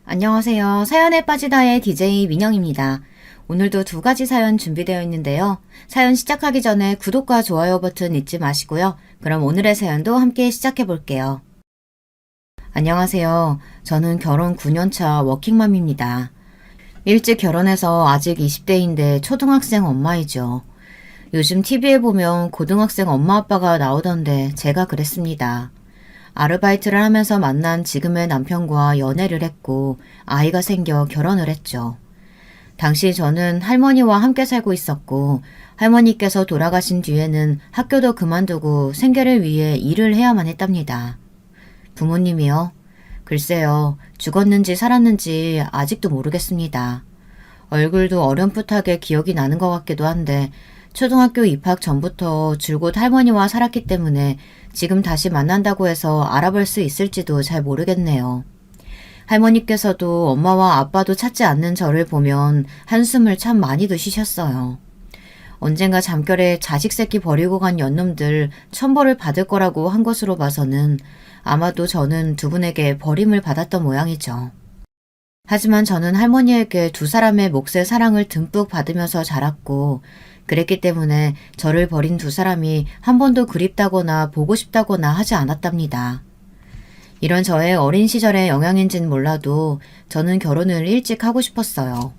안녕하세요. 사연에 빠지다의 DJ 민영입니다. 오늘도 두 가지 사연 준비되어 있는데요. 사연 시작하기 전에 구독과 좋아요 버튼 잊지 마시고요. 그럼 오늘의 사연도 함께 시작해 볼게요. 안녕하세요. 저는 결혼 9년차 워킹맘입니다. 일찍 결혼해서 아직 20대인데 초등학생 엄마이죠. 요즘 TV에 보면 고등학생 엄마 아빠가 나오던데 제가 그랬습니다. 아르바이트를 하면서 만난 지금의 남편과 연애를 했고 아이가 생겨 결혼을 했죠. 당시 저는 할머니와 함께 살고 있었고 할머니께서 돌아가신 뒤에는 학교도 그만두고 생계를 위해 일을 해야만 했답니다. 부모님이요? 글쎄요. 죽었는지 살았는지 아직도 모르겠습니다. 얼굴도 어렴풋하게 기억이 나는 것 같기도 한데 초등학교 입학 전부터 줄곧 할머니와 살았기 때문에 지금 다시 만난다고 해서 알아볼 수 있을지도 잘 모르겠네요. 할머니께서도 엄마와 아빠도 찾지 않는 저를 보면 한숨을 참 많이도 쉬셨어요. 언젠가 잠결에 자식 새끼 버리고 간 연놈들 천벌을 받을 거라고 한 것으로 봐서는 아마도 저는 두 분에게 버림을 받았던 모양이죠. 하지만 저는 할머니에게 두 사람의 몫의 사랑을 듬뿍 받으면서 자랐고 그랬기 때문에 저를 버린 두 사람이 한 번도 그립다거나 보고 싶다거나 하지 않았답니다. 이런 저의 어린 시절의 영향인지는 몰라도 저는 결혼을 일찍 하고 싶었어요.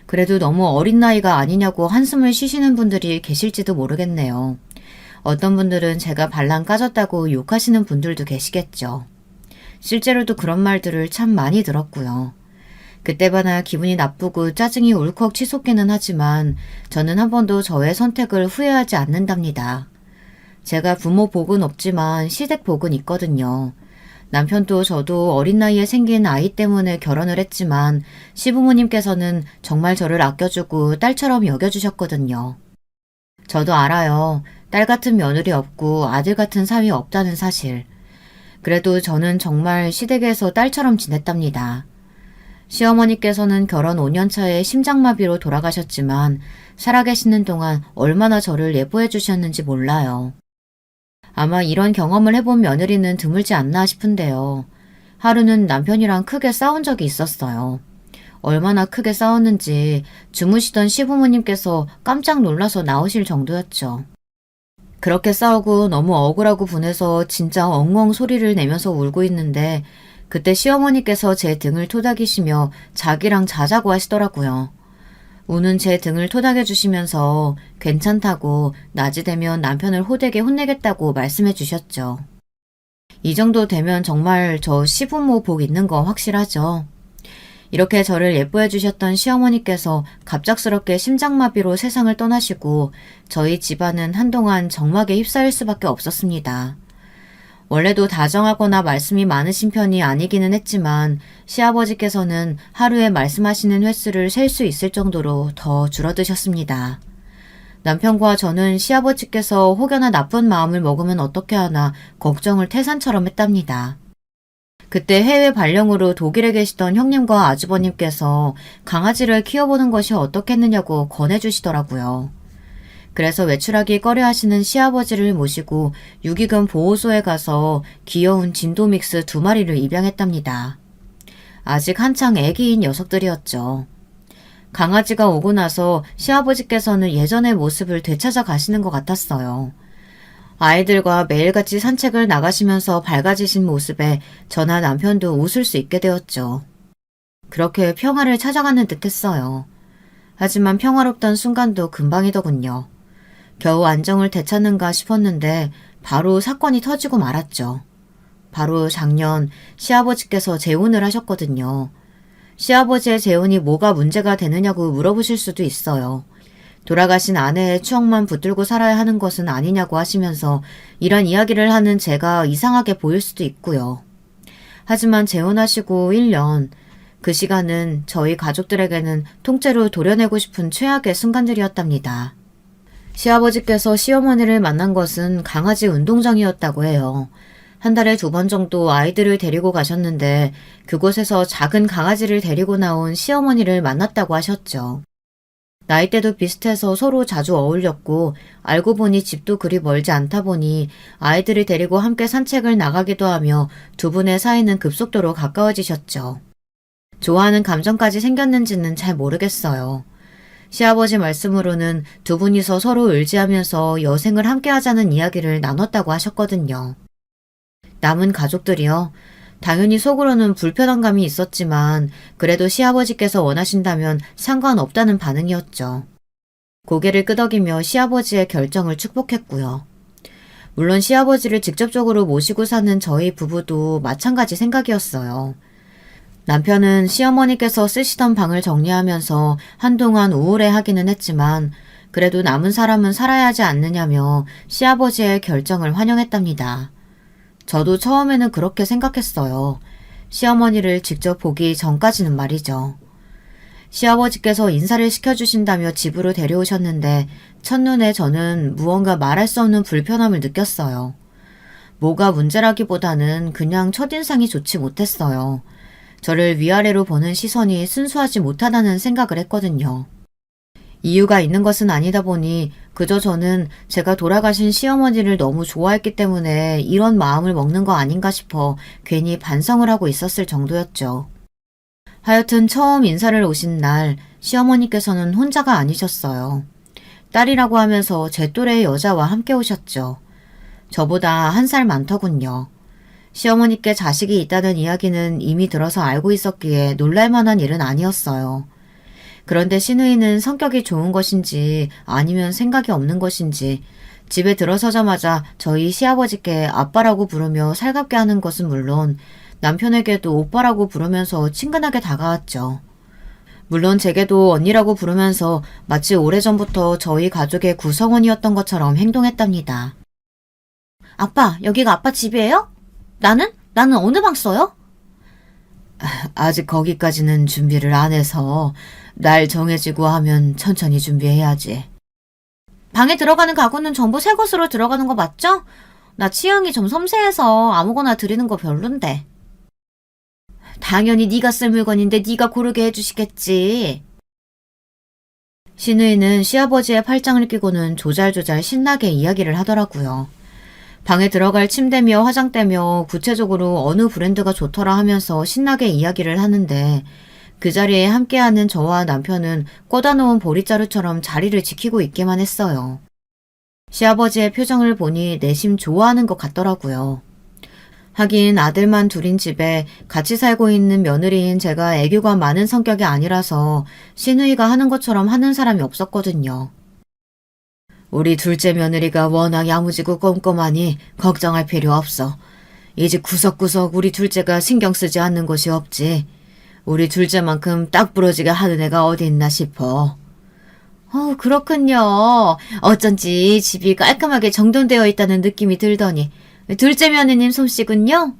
그래도 너무 어린 나이가 아니냐고 한숨을 쉬시는 분들이 계실지도 모르겠네요. 어떤 분들은 제가 발랑 까졌다고 욕하시는 분들도 계시겠죠. 실제로도 그런 말들을 참 많이 들었고요. 그때마다 기분이 나쁘고 짜증이 울컥 치솟기는 하지만 저는 한 번도 저의 선택을 후회하지 않는답니다. 제가 부모 복은 없지만 시댁 복은 있거든요. 남편도 저도 어린 나이에 생긴 아이 때문에 결혼을 했지만 시부모님께서는 정말 저를 아껴주고 딸처럼 여겨주셨거든요. 저도 알아요. 딸 같은 며느리 없고 아들 같은 사위 없다는 사실. 그래도 저는 정말 시댁에서 딸처럼 지냈답니다. 시어머니께서는 결혼 5년 차에 심장마비로 돌아가셨지만 살아계시는 동안 얼마나 저를 예뻐해 주셨는지 몰라요. 아마 이런 경험을 해본 며느리는 드물지 않나 싶은데요. 하루는 남편이랑 크게 싸운 적이 있었어요. 얼마나 크게 싸웠는지 주무시던 시부모님께서 깜짝 놀라서 나오실 정도였죠. 그렇게 싸우고 너무 억울하고 분해서 진짜 엉엉 소리를 내면서 울고 있는데 그때 시어머니께서 제 등을 토닥이시며 자기랑 자자고 하시더라고요. 우는 제 등을 토닥여 주시면서 괜찮다고 낮이 되면 남편을 호되게 혼내겠다고 말씀해 주셨죠. 이 정도 되면 정말 저 시부모 복 있는 거 확실하죠. 이렇게 저를 예뻐해 주셨던 시어머니께서 갑작스럽게 심장마비로 세상을 떠나시고 저희 집안은 한동안 정막에 휩싸일 수밖에 없었습니다. 원래도 다정하거나 말씀이 많으신 편이 아니기는 했지만 시아버지께서는 하루에 말씀하시는 횟수를 셀 수 있을 정도로 더 줄어드셨습니다. 남편과 저는 시아버지께서 혹여나 나쁜 마음을 먹으면 어떻게 하나 걱정을 태산처럼 했답니다. 그때 해외 발령으로 독일에 계시던 형님과 아주버님께서 강아지를 키워보는 것이 어떻겠느냐고 권해주시더라고요. 그래서 외출하기 꺼려하시는 시아버지를 모시고 유기견 보호소에 가서 귀여운 진도믹스 2마리를 입양했답니다. 아직 한창 애기인 녀석들이었죠. 강아지가 오고 나서 시아버지께서는 예전의 모습을 되찾아 가시는 것 같았어요. 아이들과 매일같이 산책을 나가시면서 밝아지신 모습에 저나 남편도 웃을 수 있게 되었죠. 그렇게 평화를 찾아가는 듯 했어요. 하지만 평화롭던 순간도 금방이더군요. 겨우 안정을 되찾는가 싶었는데 바로 사건이 터지고 말았죠. 바로 작년 시아버지께서 재혼을 하셨거든요. 시아버지의 재혼이 뭐가 문제가 되느냐고 물어보실 수도 있어요. 돌아가신 아내의 추억만 붙들고 살아야 하는 것은 아니냐고 하시면서 이런 이야기를 하는 제가 이상하게 보일 수도 있고요. 하지만 재혼하시고 1년, 그 시간은 저희 가족들에게는 통째로 도려내고 싶은 최악의 순간들이었답니다. 시아버지께서 시어머니를 만난 것은 강아지 운동장이었다고 해요. 한 달에 2번 정도 아이들을 데리고 가셨는데 그곳에서 작은 강아지를 데리고 나온 시어머니를 만났다고 하셨죠. 나이대도 비슷해서 서로 자주 어울렸고 알고 보니 집도 그리 멀지 않다 보니 아이들을 데리고 함께 산책을 나가기도 하며 두 분의 사이는 급속도로 가까워지셨죠. 좋아하는 감정까지 생겼는지는 잘 모르겠어요. 시아버지 말씀으로는 두 분이서 서로 의지하면서 여생을 함께 하자는 이야기를 나눴다고 하셨거든요. 남은 가족들이요. 당연히 속으로는 불편한 감이 있었지만 그래도 시아버지께서 원하신다면 상관없다는 반응이었죠. 고개를 끄덕이며 시아버지의 결정을 축복했고요. 물론 시아버지를 직접적으로 모시고 사는 저희 부부도 마찬가지 생각이었어요. 남편은 시어머니께서 쓰시던 방을 정리하면서 한동안 우울해하기는 했지만 그래도 남은 사람은 살아야 하지 않느냐며 시아버지의 결정을 환영했답니다. 저도 처음에는 그렇게 생각했어요. 시어머니를 직접 보기 전까지는 말이죠. 시아버지께서 인사를 시켜주신다며 집으로 데려오셨는데 첫눈에 저는 무언가 말할 수 없는 불편함을 느꼈어요. 뭐가 문제라기보다는 그냥 첫인상이 좋지 못했어요. 저를 위아래로 보는 시선이 순수하지 못하다는 생각을 했거든요. 이유가 있는 것은 아니다 보니 그저 저는 제가 돌아가신 시어머니를 너무 좋아했기 때문에 이런 마음을 먹는 거 아닌가 싶어 괜히 반성을 하고 있었을 정도였죠. 하여튼 처음 인사를 오신 날 시어머니께서는 혼자가 아니셨어요. 딸이라고 하면서 제 또래의 여자와 함께 오셨죠. 저보다 1살 많더군요. 시어머니께 자식이 있다는 이야기는 이미 들어서 알고 있었기에 놀랄만한 일은 아니었어요. 그런데 시누이는 성격이 좋은 것인지 아니면 생각이 없는 것인지 집에 들어서자마자 저희 시아버지께 아빠라고 부르며 살갑게 하는 것은 물론 남편에게도 오빠라고 부르면서 친근하게 다가왔죠. 물론 제게도 언니라고 부르면서 마치 오래전부터 저희 가족의 구성원이었던 것처럼 행동했답니다. 아빠, 여기가 아빠 집이에요? 나는 어느 방 써요? 아직 거기까지는 준비를 안 해서 날 정해지고 하면 천천히 준비해야지. 방에 들어가는 가구는 전부 새 것으로 들어가는 거 맞죠? 나 취향이 좀 섬세해서 아무거나 드리는 거 별론데. 당연히 네가 쓸 물건인데 네가 고르게 해주시겠지. 시누이는 시아버지의 팔짱을 끼고는 조잘조잘 신나게 이야기를 하더라고요. 방에 들어갈 침대며 화장대며 구체적으로 어느 브랜드가 좋더라 하면서 신나게 이야기를 하는데 그 자리에 함께하는 저와 남편은 꽂아놓은 보리자루처럼 자리를 지키고 있기만 했어요. 시아버지의 표정을 보니 내심 좋아하는 것 같더라고요. 하긴 아들만 둘인 집에 같이 살고 있는 며느리인 제가 애교가 많은 성격이 아니라서 시누이가 하는 것처럼 하는 사람이 없었거든요. 우리 둘째 며느리가 워낙 야무지고 꼼꼼하니 걱정할 필요 없어. 이 집 구석구석 우리 둘째가 신경 쓰지 않는 곳이 없지. 우리 둘째만큼 딱 부러지게 하는 애가 어디 있나 싶어. 그렇군요. 어쩐지 집이 깔끔하게 정돈되어 있다는 느낌이 들더니 둘째 며느님 솜씨군요.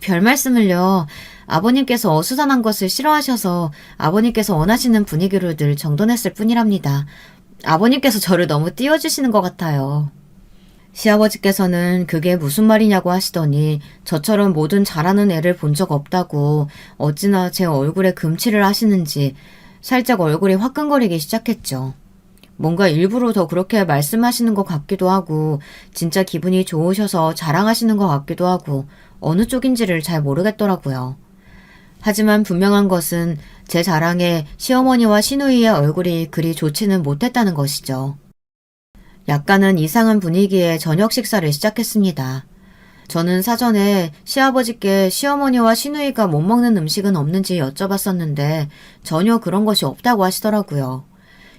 별 말씀을요. 아버님께서 어수선한 것을 싫어하셔서 아버님께서 원하시는 분위기로 늘 정돈했을 뿐이랍니다. 아버님께서 저를 너무 띄워주시는 것 같아요. 시아버지께서는 그게 무슨 말이냐고 하시더니 저처럼 뭐든 잘하는 애를 본 적 없다고 어찌나 제 얼굴에 금칠을 하시는지 살짝 얼굴이 화끈거리기 시작했죠. 뭔가 일부러 더 그렇게 말씀하시는 것 같기도 하고 진짜 기분이 좋으셔서 자랑하시는 것 같기도 하고 어느 쪽인지를 잘 모르겠더라고요. 하지만 분명한 것은 제 자랑에 시어머니와 시누이의 얼굴이 그리 좋지는 못했다는 것이죠. 약간은 이상한 분위기에 저녁 식사를 시작했습니다. 저는 사전에 시아버지께 시어머니와 시누이가 못 먹는 음식은 없는지 여쭤봤었는데 전혀 그런 것이 없다고 하시더라고요.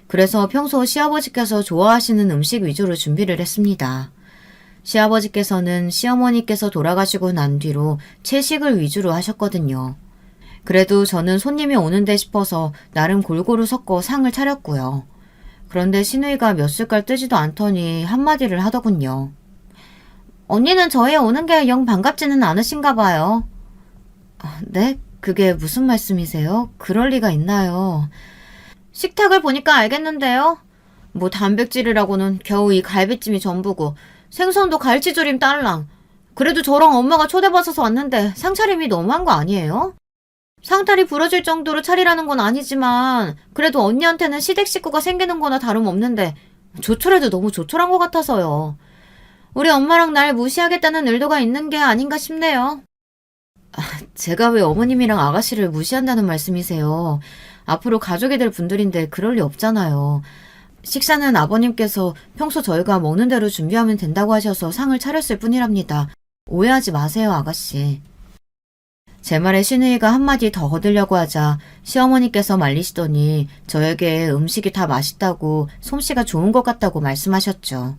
그래서 평소 시아버지께서 좋아하시는 음식 위주로 준비를 했습니다. 시아버지께서는 시어머니께서 돌아가시고 난 뒤로 채식을 위주로 하셨거든요. 그래도 저는 손님이 오는데 싶어서 나름 골고루 섞어 상을 차렸고요. 그런데 시누이가 몇 숟갈 뜨지도 않더니 한마디를 하더군요. 언니는 저희 오는 게 영 반갑지는 않으신가 봐요. 네? 그게 무슨 말씀이세요? 그럴 리가 있나요? 식탁을 보니까 알겠는데요. 뭐 단백질이라고는 겨우 이 갈비찜이 전부고 생선도 갈치조림 딸랑. 그래도 저랑 엄마가 초대받아서 왔는데 상차림이 너무한 거 아니에요? 상다리 부러질 정도로 차리라는 건 아니지만 그래도 언니한테는 시댁 식구가 생기는 거나 다름없는데 조촐해도 너무 조촐한 것 같아서요. 우리 엄마랑 날 무시하겠다는 의도가 있는 게 아닌가 싶네요. 제가 왜 어머님이랑 아가씨를 무시한다는 말씀이세요? 앞으로 가족이 될 분들인데 그럴 리 없잖아요. 식사는 아버님께서 평소 저희가 먹는 대로 준비하면 된다고 하셔서 상을 차렸을 뿐이랍니다. 오해하지 마세요, 아가씨. 제 말에 신우이가 한마디 더 거들려고 하자 시어머니께서 말리시더니 저에게 음식이 다 맛있다고 솜씨가 좋은 것 같다고 말씀하셨죠.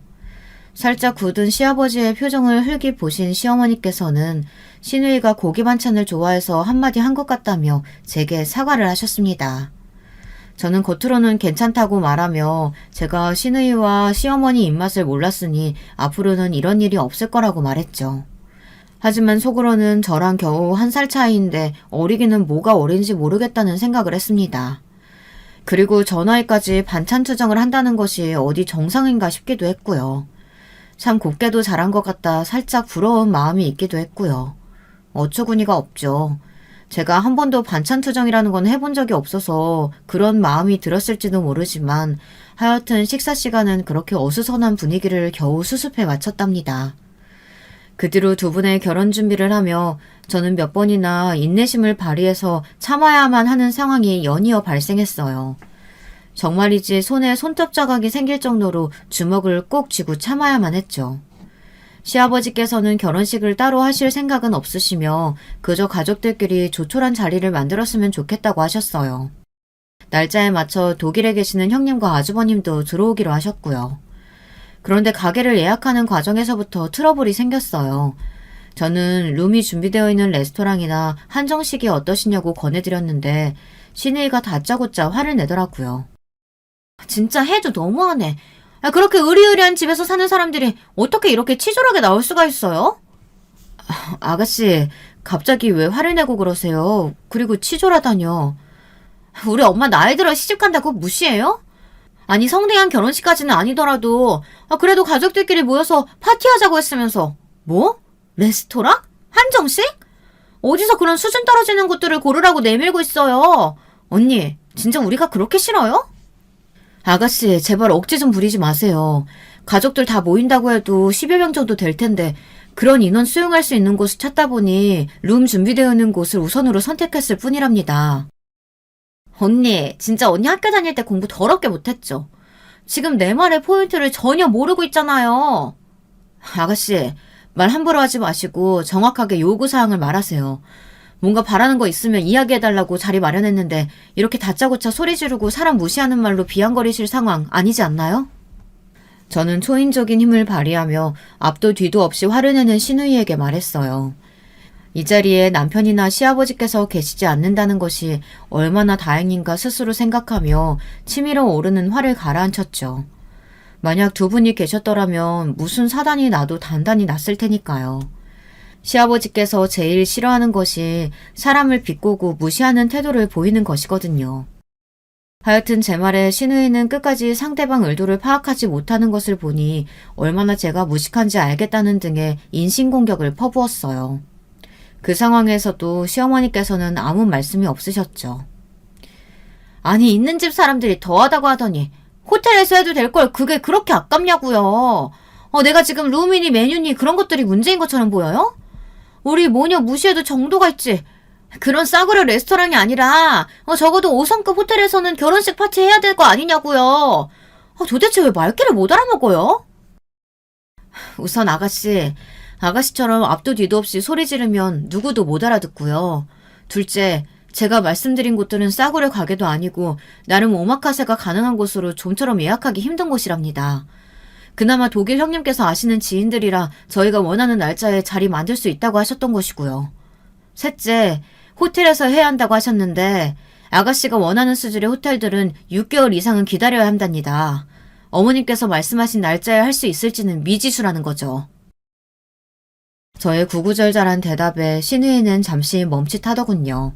살짝 굳은 시아버지의 표정을 흘기 보신 시어머니께서는 신우이가 고기 반찬을 좋아해서 한마디 한 것 같다며 제게 사과를 하셨습니다. 저는 겉으로는 괜찮다고 말하며 제가 신우이와 시어머니 입맛을 몰랐으니 앞으로는 이런 일이 없을 거라고 말했죠. 하지만 속으로는 저랑 겨우 1살 차이인데 어리기는 뭐가 어린지 모르겠다는 생각을 했습니다. 그리고 저 나이까지 반찬 투정을 한다는 것이 어디 정상인가 싶기도 했고요. 참 곱게도 잘한 것 같다 살짝 부러운 마음이 있기도 했고요. 어처구니가 없죠. 제가 한 번도 반찬 투정이라는 건 해본 적이 없어서 그런 마음이 들었을지도 모르지만 하여튼 식사 시간은 그렇게 어수선한 분위기를 겨우 수습해 마쳤답니다. 그 뒤로 두 분의 결혼 준비를 하며 저는 몇 번이나 인내심을 발휘해서 참아야만 하는 상황이 연이어 발생했어요. 정말이지 손에 손톱 자각이 생길 정도로 주먹을 꼭 쥐고 참아야만 했죠. 시아버지께서는 결혼식을 따로 하실 생각은 없으시며 그저 가족들끼리 조촐한 자리를 만들었으면 좋겠다고 하셨어요. 날짜에 맞춰 독일에 계시는 형님과 아주버님도 들어오기로 하셨고요. 그런데 가게를 예약하는 과정에서부터 트러블이 생겼어요. 저는 룸이 준비되어 있는 레스토랑이나 한정식이 어떠시냐고 권해드렸는데 신우이가 다짜고짜 화를 내더라고요. 진짜 해도 너무하네. 그렇게 의리의리한 집에서 사는 사람들이 어떻게 이렇게 치졸하게 나올 수가 있어요? 아가씨, 갑자기 왜 화를 내고 그러세요? 그리고 치졸하다뇨. 우리 엄마 나이 들어 시집간다고 무시해요? 아니 성대한 결혼식까지는 아니더라도 그래도 가족들끼리 모여서 파티하자고 했으면서 뭐? 레스토랑? 한정식? 어디서 그런 수준 떨어지는 곳들을 고르라고 내밀고 있어요. 언니, 진짜 우리가 그렇게 싫어요? 아가씨, 제발 억지 좀 부리지 마세요. 가족들 다 모인다고 해도 10여 명 정도 될 텐데 그런 인원 수용할 수 있는 곳을 찾다 보니 룸 준비되어 있는 곳을 우선으로 선택했을 뿐이랍니다. 언니, 진짜 언니 학교 다닐 때 공부 더럽게 못했죠? 지금 내 말의 포인트를 전혀 모르고 있잖아요. 아가씨, 말 함부로 하지 마시고 정확하게 요구사항을 말하세요. 뭔가 바라는 거 있으면 이야기해달라고 자리 마련했는데 이렇게 다짜고짜 소리 지르고 사람 무시하는 말로 비양거리실 상황 아니지 않나요? 저는 초인적인 힘을 발휘하며 앞도 뒤도 없이 화를 내는 신우이에게 말했어요. 이 자리에 남편이나 시아버지께서 계시지 않는다는 것이 얼마나 다행인가 스스로 생각하며 치밀어 오르는 화를 가라앉혔죠. 만약 두 분이 계셨더라면 무슨 사단이 나도 단단히 났을 테니까요. 시아버지께서 제일 싫어하는 것이 사람을 비꼬고 무시하는 태도를 보이는 것이거든요. 하여튼 제 말에 신우이는 끝까지 상대방 의도를 파악하지 못하는 것을 보니 얼마나 제가 무식한지 알겠다는 등의 인신공격을 퍼부었어요. 그 상황에서도 시어머니께서는 아무 말씀이 없으셨죠. 아니 있는 집 사람들이 더하다고 하더니 호텔에서 해도 될 걸 그게 그렇게 아깝냐고요. 내가 지금 룸이니 메뉴니 그런 것들이 문제인 것처럼 보여요? 우리 모녀 무시해도 정도가 있지. 그런 싸구려 레스토랑이 아니라 적어도 5성급 호텔에서는 결혼식 파티 해야 될 거 아니냐고요. 도대체 왜 말귀를 못 알아먹어요? 우선 아가씨처럼 앞도 뒤도 없이 소리 지르면 누구도 못 알아듣고요. 둘째, 제가 말씀드린 곳들은 싸구려 가게도 아니고 나름 오마카세가 가능한 곳으로 좀처럼 예약하기 힘든 곳이랍니다. 그나마 독일 형님께서 아시는 지인들이라 저희가 원하는 날짜에 자리 만들 수 있다고 하셨던 것이고요. 셋째, 호텔에서 해야 한다고 하셨는데 아가씨가 원하는 수준의 호텔들은 6개월 이상은 기다려야 한답니다. 어머님께서 말씀하신 날짜에 할 수 있을지는 미지수라는 거죠. 저의 구구절절한 대답에 신우이는 잠시 멈칫하더군요.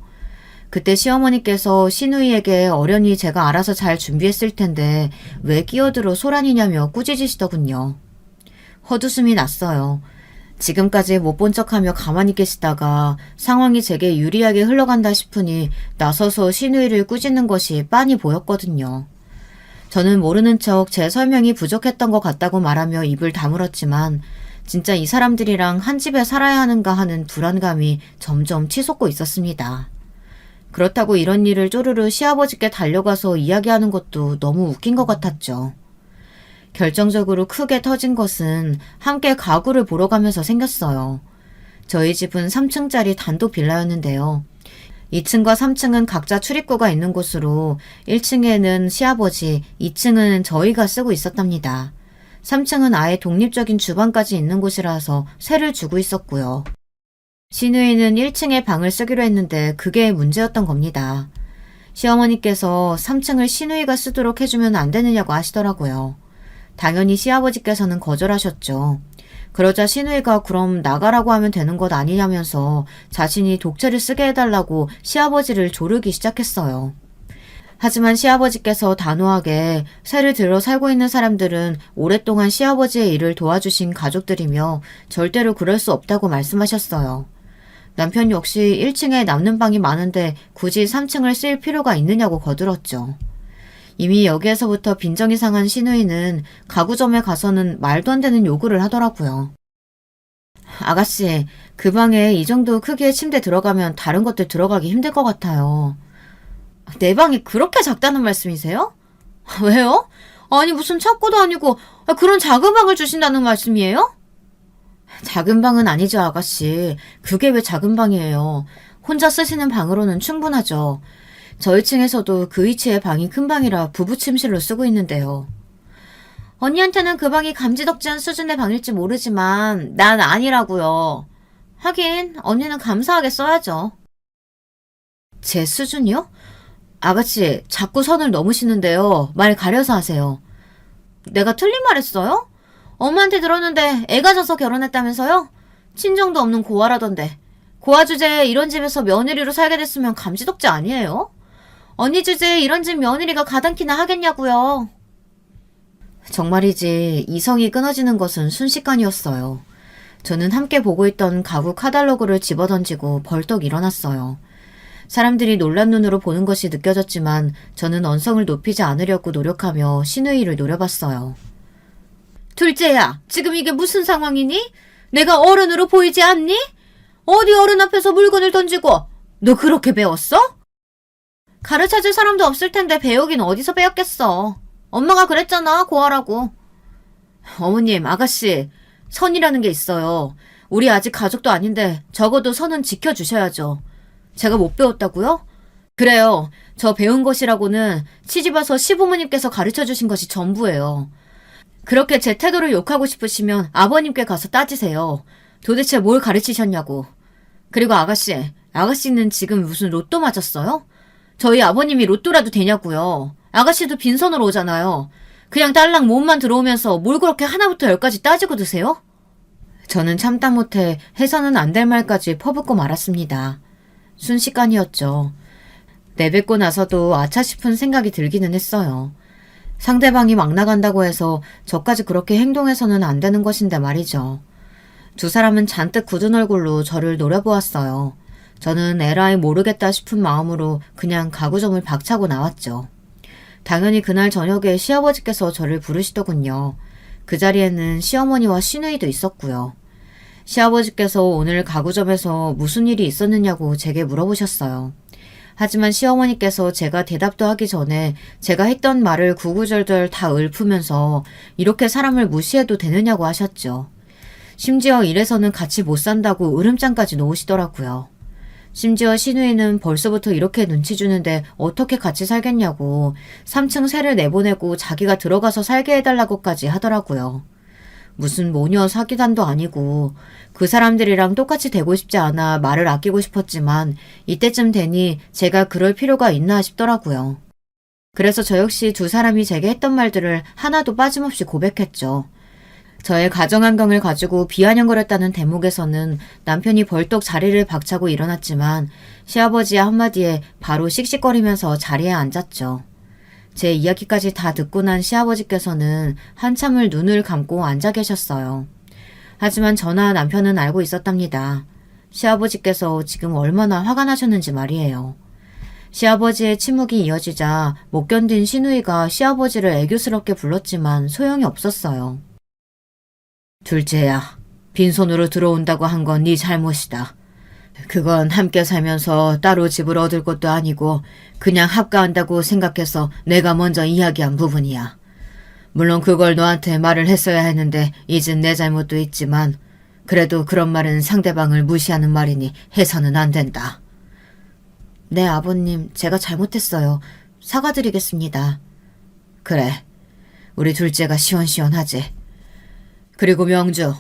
그때 시어머니께서 신우이에게 어련히 제가 알아서 잘 준비했을 텐데 왜 끼어들어 소란이냐며 꾸짖으시더군요. 헛웃음이 났어요. 지금까지 못 본 척하며 가만히 계시다가 상황이 제게 유리하게 흘러간다 싶으니 나서서 신우이를 꾸짖는 것이 빤히 보였거든요. 저는 모르는 척 제 설명이 부족했던 것 같다고 말하며 입을 다물었지만 진짜 이 사람들이랑 한 집에 살아야 하는가 하는 불안감이 점점 치솟고 있었습니다. 그렇다고 이런 일을 쪼르르 시아버지께 달려가서 이야기하는 것도 너무 웃긴 것 같았죠. 결정적으로 크게 터진 것은 함께 가구를 보러 가면서 생겼어요. 저희 집은 3층짜리 단독 빌라였는데요. 2층과 3층은 각자 출입구가 있는 곳으로 1층에는 시아버지, 2층은 저희가 쓰고 있었답니다. 3층은 아예 독립적인 주방까지 있는 곳이라서 세를 주고 있었고요. 시누이는 1층에 방을 쓰기로 했는데 그게 문제였던 겁니다. 시어머니께서 3층을 시누이가 쓰도록 해주면 안 되느냐고 하시더라고요. 당연히 시아버지께서는 거절하셨죠. 그러자 시누이가 그럼 나가라고 하면 되는 것 아니냐면서 자신이 독채를 쓰게 해달라고 시아버지를 조르기 시작했어요. 하지만 시아버지께서 단호하게 세를 들어 살고 있는 사람들은 오랫동안 시아버지의 일을 도와주신 가족들이며 절대로 그럴 수 없다고 말씀하셨어요. 남편 역시 1층에 남는 방이 많은데 굳이 3층을 쓸 필요가 있느냐고 거들었죠. 이미 여기에서부터 빈정이 상한 시누이는 가구점에 가서는 말도 안 되는 요구를 하더라고요. 아가씨, 그 방에 이 정도 크기의 침대 들어가면 다른 것들 들어가기 힘들 것 같아요. 내 방이 그렇게 작다는 말씀이세요? 왜요? 아니 무슨 창고도 아니고 그런 작은 방을 주신다는 말씀이에요? 작은 방은 아니죠, 아가씨. 그게 왜 작은 방이에요. 혼자 쓰시는 방으로는 충분하죠. 저희 층에서도 그 위치의 방이 큰 방이라 부부 침실로 쓰고 있는데요. 언니한테는 그 방이 감지덕지한 수준의 방일지 모르지만 난 아니라고요. 하긴 언니는 감사하게 써야죠. 제 수준이요? 아가씨, 자꾸 선을 넘으시는데요. 말 가려서 하세요. 내가 틀린 말 했어요? 엄마한테 들었는데 애가 져서 결혼했다면서요? 친정도 없는 고아라던데. 고아 주제에 이런 집에서 며느리로 살게 됐으면 감지덕지 아니에요? 언니 주제에 이런 집 며느리가 가당키나 하겠냐고요. 정말이지 이성이 끊어지는 것은 순식간이었어요. 저는 함께 보고 있던 가구 카탈로그를 집어던지고 벌떡 일어났어요. 사람들이 놀란 눈으로 보는 것이 느껴졌지만 저는 언성을 높이지 않으려고 노력하며 시누이를 노려봤어요. 둘째야, 지금 이게 무슨 상황이니? 내가 어른으로 보이지 않니? 어디 어른 앞에서 물건을 던지고 너 그렇게 배웠어? 가르쳐줄 사람도 없을 텐데 배우긴 어디서 배웠겠어. 엄마가 그랬잖아, 고아라고. 어머님, 아가씨, 선이라는 게 있어요. 우리 아직 가족도 아닌데 적어도 선은 지켜주셔야죠. 제가 못 배웠다고요? 그래요. 저 배운 것이라고는 시집와서 시부모님께서 가르쳐주신 것이 전부예요. 그렇게 제 태도를 욕하고 싶으시면 아버님께 가서 따지세요. 도대체 뭘 가르치셨냐고. 그리고 아가씨는 지금 무슨 로또 맞았어요? 저희 아버님이 로또라도 되냐고요. 아가씨도 빈손으로 오잖아요. 그냥 딸랑 몸만 들어오면서 뭘 그렇게 하나부터 열까지 따지고 드세요? 저는 참다 못해 해서는 안 될 말까지 퍼붓고 말았습니다. 순식간이었죠. 내뱉고 나서도 아차 싶은 생각이 들기는 했어요. 상대방이 막 나간다고 해서 저까지 그렇게 행동해서는 안 되는 것인데 말이죠. 두 사람은 잔뜩 굳은 얼굴로 저를 노려보았어요. 저는 에라이 모르겠다 싶은 마음으로 그냥 가구점을 박차고 나왔죠. 당연히 그날 저녁에 시아버지께서 저를 부르시더군요. 그 자리에는 시어머니와 시누이도 있었고요. 시아버지께서 오늘 가구점에서 무슨 일이 있었느냐고 제게 물어보셨어요. 하지만 시어머니께서 제가 대답도 하기 전에 제가 했던 말을 구구절절 다 읊으면서 이렇게 사람을 무시해도 되느냐고 하셨죠. 심지어 이래서는 같이 못 산다고 으름장까지 놓으시더라고요. 심지어 시누이는 벌써부터 이렇게 눈치 주는데 어떻게 같이 살겠냐고 3층 세를 내보내고 자기가 들어가서 살게 해달라고까지 하더라고요. 무슨 모녀 사기단도 아니고 그 사람들이랑 똑같이 되고 싶지 않아 말을 아끼고 싶었지만 이때쯤 되니 제가 그럴 필요가 있나 싶더라고요. 그래서 저 역시 두 사람이 제게 했던 말들을 하나도 빠짐없이 고백했죠. 저의 가정환경을 가지고 비아냥거렸다는 대목에서는 남편이 벌떡 자리를 박차고 일어났지만 시아버지의 한마디에 바로 씩씩거리면서 자리에 앉았죠. 제 이야기까지 다 듣고 난 시아버지께서는 한참을 눈을 감고 앉아 계셨어요. 하지만 저나 남편은 알고 있었답니다. 시아버지께서 지금 얼마나 화가 나셨는지 말이에요. 시아버지의 침묵이 이어지자 못 견딘 시누이가 시아버지를 애교스럽게 불렀지만 소용이 없었어요. 둘째야, 빈손으로 들어온다고 한 건 네 잘못이다. 그건 함께 살면서 따로 집을 얻을 것도 아니고 그냥 합가한다고 생각해서 내가 먼저 이야기한 부분이야. 물론 그걸 너한테 말을 했어야 했는데 이젠 내 잘못도 있지만 그래도 그런 말은 상대방을 무시하는 말이니 해서는 안 된다. 네, 아버님. 제가 잘못했어요. 사과드리겠습니다. 그래. 우리 둘째가 시원시원하지. 그리고 명주,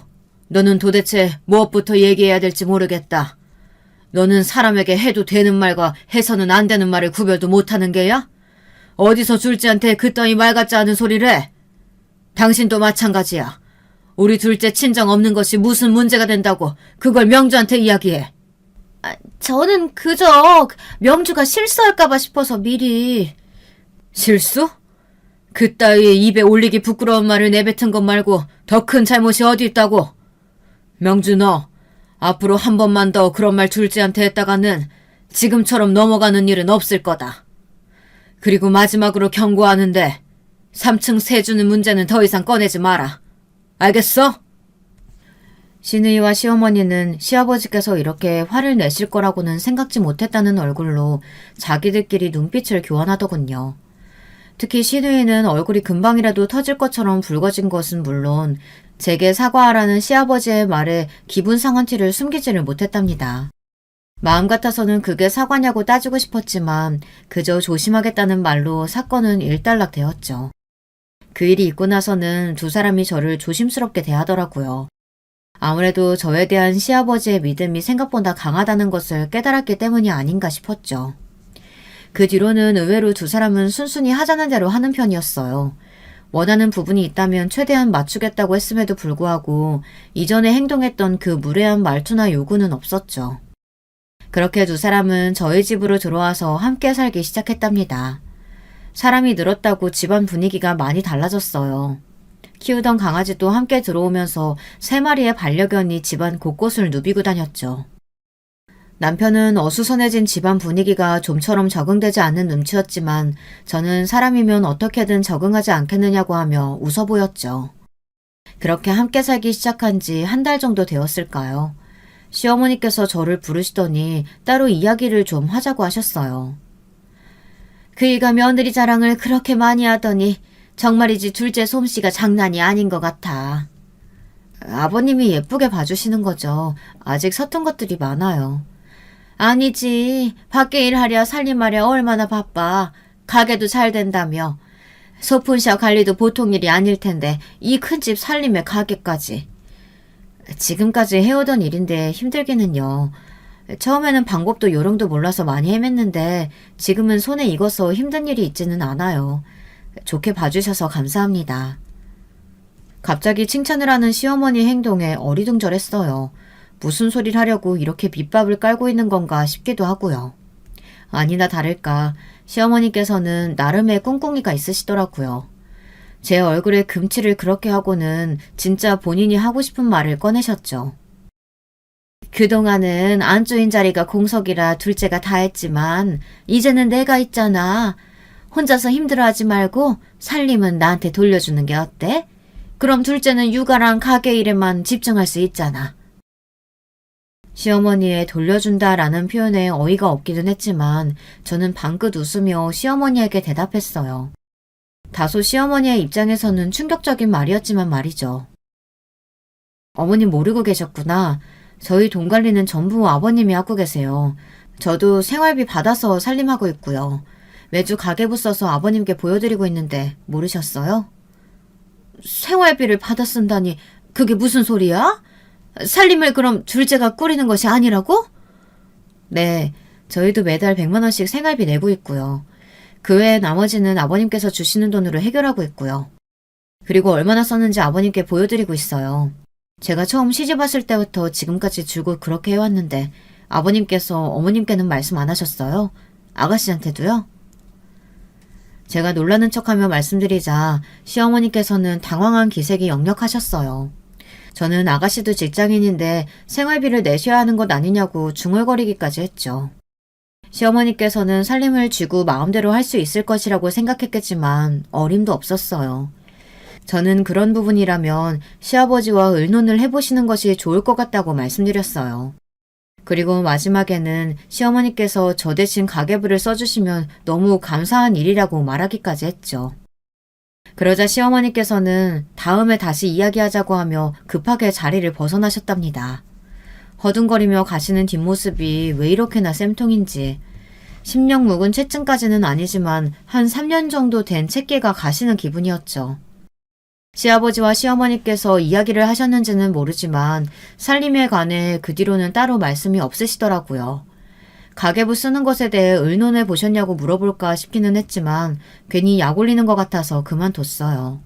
너는 도대체 무엇부터 얘기해야 될지 모르겠다. 너는 사람에게 해도 되는 말과 해서는 안 되는 말을 구별도 못하는 게야? 어디서 둘째한테 그따위 말 같지 않은 소리를 해? 당신도 마찬가지야. 우리 둘째 친정 없는 것이 무슨 문제가 된다고 그걸 명주한테 이야기해. 저는 그저 명주가 실수할까봐 싶어서 미리. 실수? 그따위 입에 올리기 부끄러운 말을 내뱉은 것 말고 더 큰 잘못이 어디 있다고? 명주 너 앞으로 한 번만 더 그런 말 둘째한테 했다가는 지금처럼 넘어가는 일은 없을 거다. 그리고 마지막으로 경고하는데 3층 세주는 문제는 더 이상 꺼내지 마라. 알겠어? 시누이와 시어머니는 시아버지께서 이렇게 화를 내실 거라고는 생각지 못했다는 얼굴로 자기들끼리 눈빛을 교환하더군요. 특히 시누이는 얼굴이 금방이라도 터질 것처럼 붉어진 것은 물론 제게 사과하라는 시아버지의 말에 기분 상한 티를 숨기지를 못했답니다. 마음 같아서는 그게 사과냐고 따지고 싶었지만 그저 조심하겠다는 말로 사건은 일단락되었죠. 그 일이 있고 나서는 두 사람이 저를 조심스럽게 대하더라고요. 아무래도 저에 대한 시아버지의 믿음이 생각보다 강하다는 것을 깨달았기 때문이 아닌가 싶었죠. 그 뒤로는 의외로 두 사람은 순순히 하자는 대로 하는 편이었어요. 원하는 부분이 있다면 최대한 맞추겠다고 했음에도 불구하고 이전에 행동했던 그 무례한 말투나 요구는 없었죠. 그렇게 두 사람은 저희 집으로 들어와서 함께 살기 시작했답니다. 사람이 늘었다고 집안 분위기가 많이 달라졌어요. 키우던 강아지도 함께 들어오면서 3마리의 반려견이 집안 곳곳을 누비고 다녔죠. 남편은 어수선해진 집안 분위기가 좀처럼 적응되지 않는 눈치였지만 저는 사람이면 어떻게든 적응하지 않겠느냐고 하며 웃어 보였죠. 그렇게 함께 살기 시작한 지 한 달 정도 되었을까요? 시어머니께서 저를 부르시더니 따로 이야기를 좀 하자고 하셨어요. 그이가 며느리 자랑을 그렇게 많이 하더니 정말이지 둘째 솜씨가 장난이 아닌 것 같아. 아버님이 예쁘게 봐주시는 거죠. 아직 서툰 것들이 많아요. 아니지. 밖에 일하랴 살림하랴 얼마나 바빠. 가게도 잘 된다며. 소푼샤 관리도 보통 일이 아닐 텐데 이 큰 집 살림에 가게까지. 지금까지 해오던 일인데 힘들기는요. 처음에는 방법도 요령도 몰라서 많이 헤맸는데 지금은 손에 익어서 힘든 일이 있지는 않아요. 좋게 봐주셔서 감사합니다. 갑자기 칭찬을 하는 시어머니 행동에 어리둥절했어요. 무슨 소리를 하려고 이렇게 밑밥을 깔고 있는 건가 싶기도 하고요. 아니나 다를까 시어머니께서는 나름의 꿍꿍이가 있으시더라고요. 제 얼굴에 금치를 그렇게 하고는 진짜 본인이 하고 싶은 말을 꺼내셨죠. 그동안은 안 쪼인 자리가 공석이라 둘째가 다 했지만 이제는 내가 있잖아. 혼자서 힘들어하지 말고 살림은 나한테 돌려주는 게 어때? 그럼 둘째는 육아랑 가게 일에만 집중할 수 있잖아. 시어머니의 돌려준다라는 표현에 어이가 없기는 했지만 저는 방긋 웃으며 시어머니에게 대답했어요. 다소 시어머니의 입장에서는 충격적인 말이었지만 말이죠. 어머님 모르고 계셨구나. 저희 돈 관리는 전부 아버님이 하고 계세요. 저도 생활비 받아서 살림하고 있고요. 매주 가계부 써서 아버님께 보여드리고 있는데 모르셨어요? 생활비를 받아 쓴다니 그게 무슨 소리야? 살림을 그럼 둘째가 꾸리는 것이 아니라고? 네, 저희도 매달 100만 원씩 생활비 내고 있고요. 그 외에 나머지는 아버님께서 주시는 돈으로 해결하고 있고요. 그리고 얼마나 썼는지 아버님께 보여드리고 있어요. 제가 처음 시집 왔을 때부터 지금까지 줄곧 그렇게 해왔는데 아버님께서 어머님께는 말씀 안 하셨어요? 아가씨한테도요? 제가 놀라는 척하며 말씀드리자 시어머니께서는 당황한 기색이 역력하셨어요. 저는 아가씨도 직장인인데 생활비를 내셔야 하는 것 아니냐고 중얼거리기까지 했죠. 시어머니께서는 살림을 쥐고 마음대로 할 수 있을 것이라고 생각했겠지만 어림도 없었어요. 저는 그런 부분이라면 시아버지와 의논을 해보시는 것이 좋을 것 같다고 말씀드렸어요. 그리고 마지막에는 시어머니께서 저 대신 가계부를 써주시면 너무 감사한 일이라고 말하기까지 했죠. 그러자 시어머니께서는 다음에 다시 이야기하자고 하며 급하게 자리를 벗어나셨답니다. 허둥거리며 가시는 뒷모습이 왜 이렇게나 쌤통인지 10년 묵은 채증까지는 아니지만 한 3년 정도 된 채깨가 가시는 기분이었죠. 시아버지와 시어머니께서 이야기를 하셨는지는 모르지만 살림에 관해 그 뒤로는 따로 말씀이 없으시더라고요. 가계부 쓰는 것에 대해 의논해 보셨냐고 물어볼까 싶기는 했지만 괜히 약 올리는 것 같아서 그만뒀어요.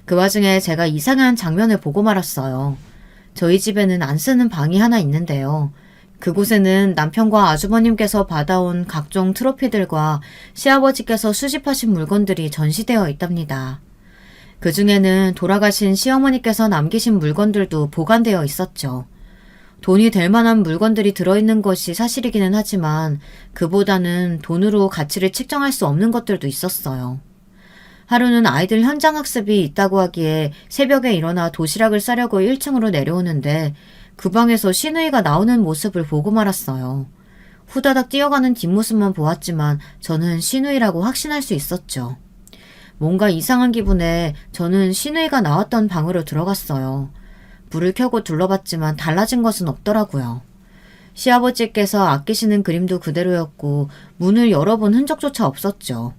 그 와중에 제가 이상한 장면을 보고 말았어요. 저희 집에는 안 쓰는 방이 하나 있는데요. 그곳에는 남편과 아주버님께서 받아온 각종 트로피들과 시아버지께서 수집하신 물건들이 전시되어 있답니다. 그 중에는 돌아가신 시어머니께서 남기신 물건들도 보관되어 있었죠. 돈이 될 만한 물건들이 들어있는 것이 사실이기는 하지만 그보다는 돈으로 가치를 측정할 수 없는 것들도 있었어요. 하루는 아이들 현장학습이 있다고 하기에 새벽에 일어나 도시락을 싸려고 1층으로 내려오는데 그 방에서 시누이가 나오는 모습을 보고 말았어요. 후다닥 뛰어가는 뒷모습만 보았지만 저는 시누이라고 확신할 수 있었죠. 뭔가 이상한 기분에 저는 시누이가 나왔던 방으로 들어갔어요. 불을 켜고 둘러봤지만 달라진 것은 없더라고요. 시아버지께서 아끼시는 그림도 그대로였고 문을 열어본 흔적조차 없었죠.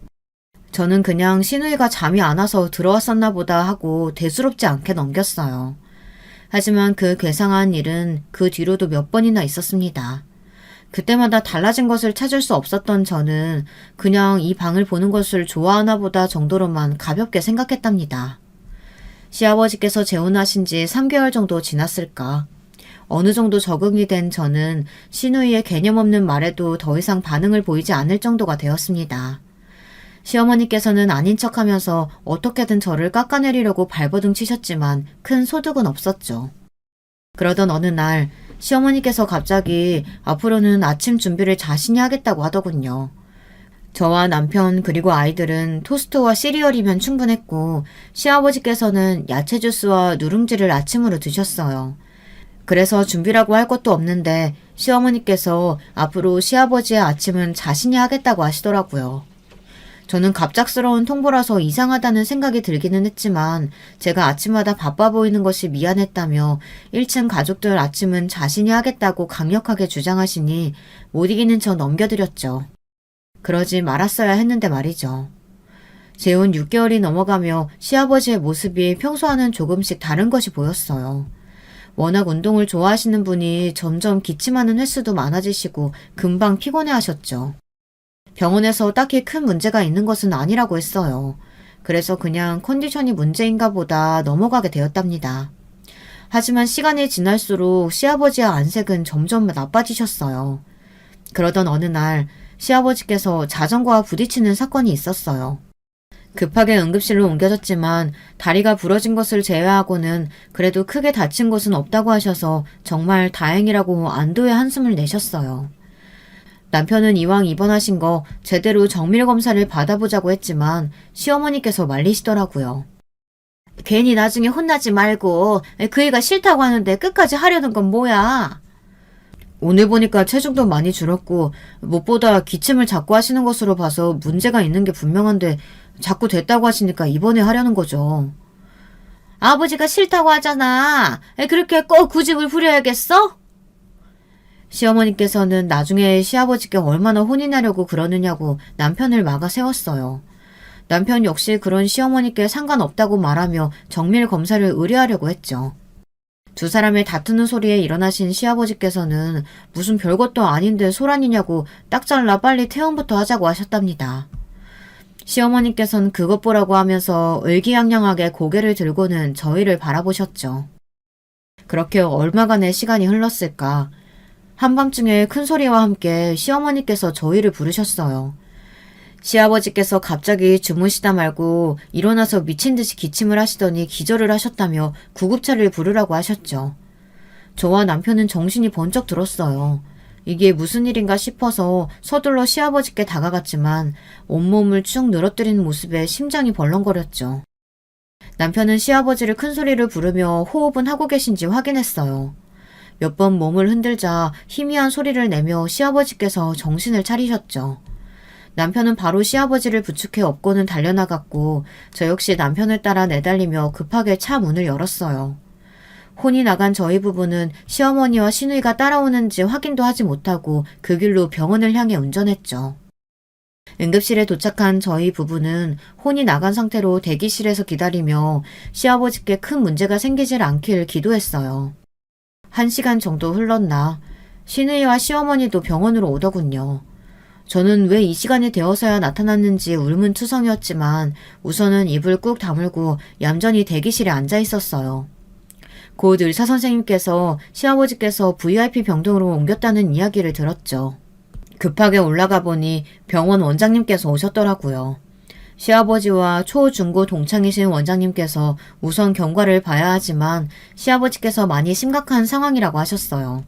저는 그냥 시누이가 잠이 안 와서 들어왔었나 보다 하고 대수롭지 않게 넘겼어요. 하지만 그 괴상한 일은 그 뒤로도 몇 번이나 있었습니다. 그때마다 달라진 것을 찾을 수 없었던 저는 그냥 이 방을 보는 것을 좋아하나 보다 정도로만 가볍게 생각했답니다. 시아버지께서 재혼하신 지 3개월 정도 지났을까. 어느 정도 적응이 된 저는 시누이의 개념 없는 말에도 더 이상 반응을 보이지 않을 정도가 되었습니다. 시어머니께서는 아닌 척하면서 어떻게든 저를 깎아내리려고 발버둥 치셨지만 큰 소득은 없었죠. 그러던 어느 날 시어머니께서 갑자기 앞으로는 아침 준비를 자신이 하겠다고 하더군요. 저와 남편 그리고 아이들은 토스트와 시리얼이면 충분했고 시아버지께서는 야채 주스와 누룽지를 아침으로 드셨어요. 그래서 준비라고 할 것도 없는데 시어머니께서 앞으로 시아버지의 아침은 자신이 하겠다고 하시더라고요. 저는 갑작스러운 통보라서 이상하다는 생각이 들기는 했지만 제가 아침마다 바빠 보이는 것이 미안했다며 1층 가족들 아침은 자신이 하겠다고 강력하게 주장하시니 못 이기는 저 넘겨드렸죠. 그러지 말았어야 했는데 말이죠. 재혼 6개월이 넘어가며 시아버지의 모습이 평소와는 조금씩 다른 것이 보였어요. 워낙 운동을 좋아하시는 분이 점점 기침하는 횟수도 많아지시고 금방 피곤해하셨죠. 병원에서 딱히 큰 문제가 있는 것은 아니라고 했어요. 그래서 그냥 컨디션이 문제인가 보다 넘어가게 되었답니다. 하지만 시간이 지날수록 시아버지의 안색은 점점 나빠지셨어요. 그러던 어느 날 시아버지께서 자전거와 부딪히는 사건이 있었어요. 급하게 응급실로 옮겨졌지만 다리가 부러진 것을 제외하고는 그래도 크게 다친 것은 없다고 하셔서 정말 다행이라고 안도의 한숨을 내셨어요. 남편은 이왕 입원하신 거 제대로 정밀검사를 받아보자고 했지만 시어머니께서 말리시더라고요. 괜히 나중에 혼나지 말고 그 애가 싫다고 하는데 끝까지 하려는 건 뭐야? 오늘 보니까 체중도 많이 줄었고 무엇보다 기침을 자꾸 하시는 것으로 봐서 문제가 있는 게 분명한데 자꾸 됐다고 하시니까 입원을 하려는 거죠. 아버지가 싫다고 하잖아. 그렇게 꼭 고집을 부려야겠어? 시어머니께서는 나중에 시아버지께 얼마나 혼이 나려고 그러느냐고 남편을 막아 세웠어요. 남편 역시 그런 시어머니께 상관없다고 말하며 정밀 검사를 의뢰하려고 했죠. 두 사람의 다투는 소리에 일어나신 시아버지께서는 무슨 별것도 아닌데 소란이냐고 딱 잘라 빨리 퇴원부터 하자고 하셨답니다. 시어머니께서는 그것 보라고 하면서 의기양양하게 고개를 들고는 저희를 바라보셨죠. 그렇게 얼마간의 시간이 흘렀을까. 한밤중에 큰 소리와 함께 시어머니께서 저희를 부르셨어요. 시아버지께서 갑자기 주무시다 말고 일어나서 미친 듯이 기침을 하시더니 기절을 하셨다며 구급차를 부르라고 하셨죠. 저와 남편은 정신이 번쩍 들었어요. 이게 무슨 일인가 싶어서 서둘러 시아버지께 다가갔지만 온몸을 쭉 늘어뜨린 모습에 심장이 벌렁거렸죠. 남편은 시아버지를 큰 소리를 부르며 호흡은 하고 계신지 확인했어요. 몇 번 몸을 흔들자 희미한 소리를 내며 시아버지께서 정신을 차리셨죠. 남편은 바로 시아버지를 부축해 업고는 달려나갔고 저 역시 남편을 따라 내달리며 급하게 차 문을 열었어요. 혼이 나간 저희 부부는 시어머니와 시누이가 따라오는지 확인도 하지 못하고 그 길로 병원을 향해 운전했죠. 응급실에 도착한 저희 부부는 혼이 나간 상태로 대기실에서 기다리며 시아버지께 큰 문제가 생기질 않길 기도했어요. 1시간 정도 흘렀나 시누이와 시어머니도 병원으로 오더군요. 저는 왜 이 시간이 되어서야 나타났는지 울문투성이었지만 우선은 입을 꾹 다물고 얌전히 대기실에 앉아 있었어요. 곧 의사선생님께서 시아버지께서 VIP 병동으로 옮겼다는 이야기를 들었죠. 급하게 올라가 보니 병원 원장님께서 오셨더라고요. 시아버지와 초, 중고 동창이신 원장님께서 우선 경과를 봐야 하지만 시아버지께서 많이 심각한 상황이라고 하셨어요.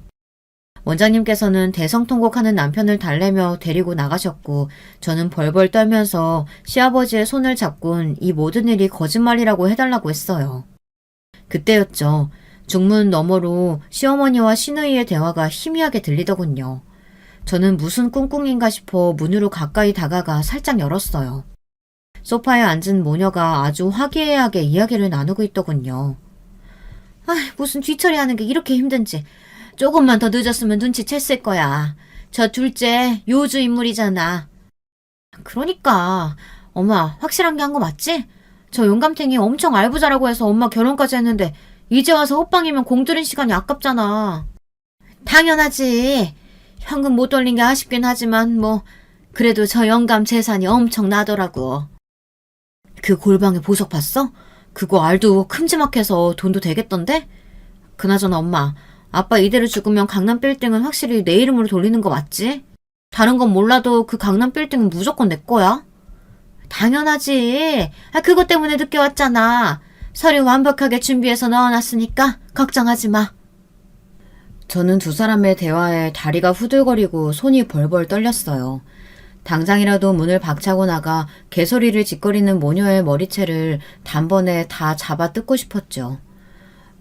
원장님께서는 대성통곡하는 남편을 달래며 데리고 나가셨고 저는 벌벌 떨면서 시아버지의 손을 잡곤 이 모든 일이 거짓말이라고 해달라고 했어요. 그때였죠. 중문 너머로 시어머니와 시누이의 대화가 희미하게 들리더군요. 저는 무슨 꿍꿍인가 싶어 문으로 가까이 다가가 살짝 열었어요. 소파에 앉은 모녀가 아주 화기애애하게 이야기를 나누고 있더군요. 무슨 뒤처리하는 게 이렇게 힘든지. 조금만 더 늦었으면 눈치챘을 거야. 저 둘째 요주 인물이잖아. 그러니까 엄마 확실한 게 한 거 맞지? 저 용감탱이 엄청 알부자라고 해서 엄마 결혼까지 했는데 이제 와서 헛방이면 공들인 시간이 아깝잖아. 당연하지. 현금 못 돌린 게 아쉽긴 하지만 그래도 저 영감 재산이 엄청 나더라고. 그 골방에 보석 봤어? 그거 알도 큼지막해서 돈도 되겠던데? 그나저나 엄마, 아빠 이대로 죽으면 강남 빌딩은 확실히 내 이름으로 돌리는 거 맞지? 다른 건 몰라도 그 강남 빌딩은 무조건 내 거야. 당연하지. 그것 때문에 늦게 왔잖아. 서류 완벽하게 준비해서 넣어놨으니까 걱정하지 마. 저는 두 사람의 대화에 다리가 후들거리고 손이 벌벌 떨렸어요. 당장이라도 문을 박차고 나가 개소리를 짓거리는 모녀의 머리채를 단번에 다 잡아 뜯고 싶었죠.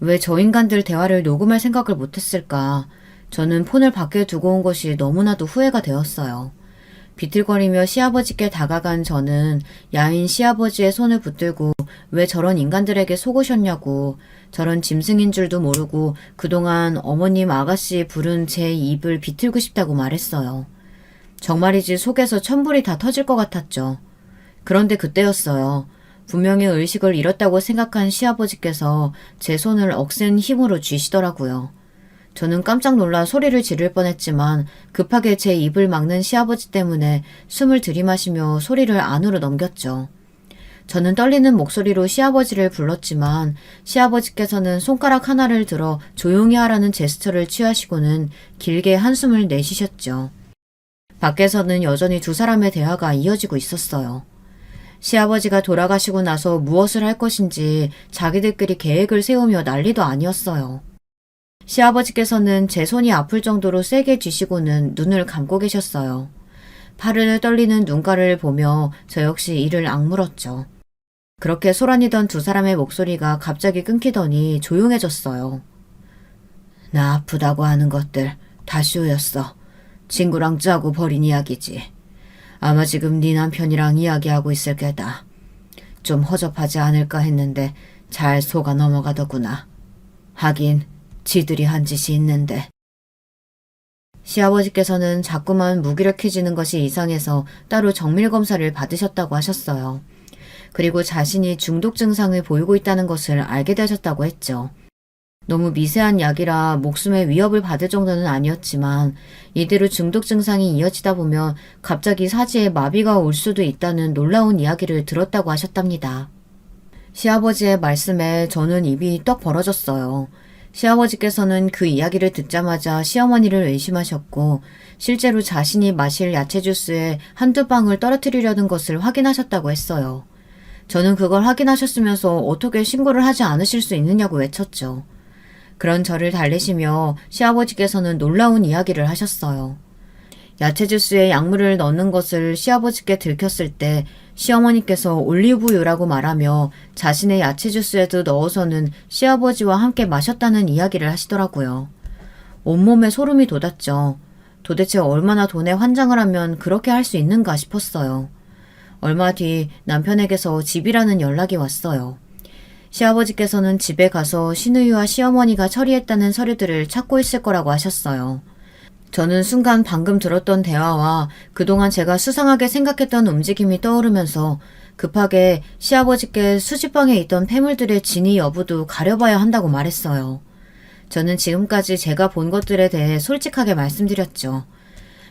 왜 저 인간들 대화를 녹음할 생각을 못했을까? 저는 폰을 밖에 두고 온 것이 너무나도 후회가 되었어요. 비틀거리며 시아버지께 다가간 저는 야인 시아버지의 손을 붙들고 왜 저런 인간들에게 속으셨냐고, 저런 짐승인 줄도 모르고 그동안 어머님 아가씨 부른 제 입을 비틀고 싶다고 말했어요. 정말이지 속에서 천불이 다 터질 것 같았죠. 그런데 그때였어요. 분명히 의식을 잃었다고 생각한 시아버지께서 제 손을 억센 힘으로 쥐시더라고요. 저는 깜짝 놀라 소리를 지를 뻔했지만 급하게 제 입을 막는 시아버지 때문에 숨을 들이마시며 소리를 안으로 넘겼죠. 저는 떨리는 목소리로 시아버지를 불렀지만 시아버지께서는 손가락 하나를 들어 조용히 하라는 제스처를 취하시고는 길게 한숨을 내쉬셨죠. 밖에서는 여전히 두 사람의 대화가 이어지고 있었어요. 시아버지가 돌아가시고 나서 무엇을 할 것인지 자기들끼리 계획을 세우며 난리도 아니었어요. 시아버지께서는 제 손이 아플 정도로 세게 쥐시고는 눈을 감고 계셨어요. 파르르 떨리는 눈가를 보며 저 역시 이를 악물었죠. 그렇게 소란이던 두 사람의 목소리가 갑자기 끊기더니 조용해졌어요. 나 아프다고 하는 것들 다 쇼였어. 친구랑 짜고 벌인 이야기지. 아마 지금 네 남편이랑 이야기하고 있을 게다. 좀 허접하지 않을까 했는데 잘 속아 넘어가더구나. 하긴 지들이 한 짓이 있는데. 시아버지께서는 자꾸만 무기력해지는 것이 이상해서 따로 정밀검사를 받으셨다고 하셨어요. 그리고 자신이 중독 증상을 보이고 있다는 것을 알게 되셨다고 했죠. 너무 미세한 약이라 목숨에 위협을 받을 정도는 아니었지만 이대로 중독 증상이 이어지다 보면 갑자기 사지에 마비가 올 수도 있다는 놀라운 이야기를 들었다고 하셨답니다. 시아버지의 말씀에 저는 입이 떡 벌어졌어요. 시아버지께서는 그 이야기를 듣자마자 시어머니를 의심하셨고 실제로 자신이 마실 야채 주스에 한두 방울 떨어뜨리려는 것을 확인하셨다고 했어요. 저는 그걸 확인하셨으면서 어떻게 신고를 하지 않으실 수 있느냐고 외쳤죠. 그런 저를 달래시며 시아버지께서는 놀라운 이야기를 하셨어요. 야채 주스에 약물을 넣는 것을 시아버지께 들켰을 때 시어머니께서 올리브유라고 말하며 자신의 야채 주스에도 넣어서는 시아버지와 함께 마셨다는 이야기를 하시더라고요. 온몸에 소름이 돋았죠. 도대체 얼마나 돈에 환장을 하면 그렇게 할 수 있는가 싶었어요. 얼마 뒤 남편에게서 집이라는 연락이 왔어요. 시아버지께서는 집에 가서 신우이와 시어머니가 처리했다는 서류들을 찾고 있을 거라고 하셨어요. 저는 순간 방금 들었던 대화와 그동안 제가 수상하게 생각했던 움직임이 떠오르면서 급하게 시아버지께 수지방에 있던 폐물들의 진위 여부도 가려봐야 한다고 말했어요. 저는 지금까지 제가 본 것들에 대해 솔직하게 말씀드렸죠.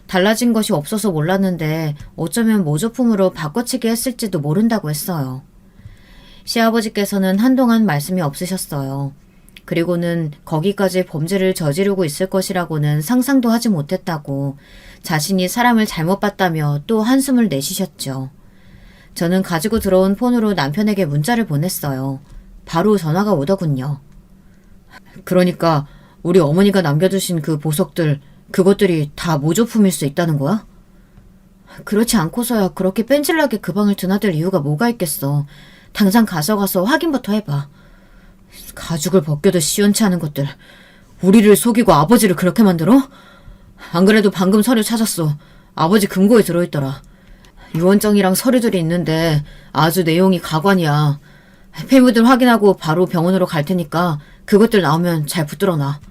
달라진 것이 없어서 몰랐는데 어쩌면 모조품으로 바꿔치기 했을지도 모른다고 했어요. 시아버지께서는 한동안 말씀이 없으셨어요. 그리고는 거기까지 범죄를 저지르고 있을 것이라고는 상상도 하지 못했다고 자신이 사람을 잘못 봤다며 또 한숨을 내쉬셨죠. 저는 가지고 들어온 폰으로 남편에게 문자를 보냈어요. 바로 전화가 오더군요. 그러니까 우리 어머니가 남겨두신 그 보석들, 그것들이 다 모조품일 수 있다는 거야? 그렇지 않고서야 그렇게 뺀질나게 그 방을 드나들 이유가 뭐가 있겠어. 당장 가서 확인부터 해봐. 가죽을 벗겨도 시원치 않은 것들. 우리를 속이고 아버지를 그렇게 만들어? 안 그래도 방금 서류 찾았어. 아버지 금고에 들어있더라. 유언장이랑 서류들이 있는데 아주 내용이 가관이야. 폐물들 확인하고 바로 병원으로 갈 테니까 그것들 나오면 잘 붙들어놔.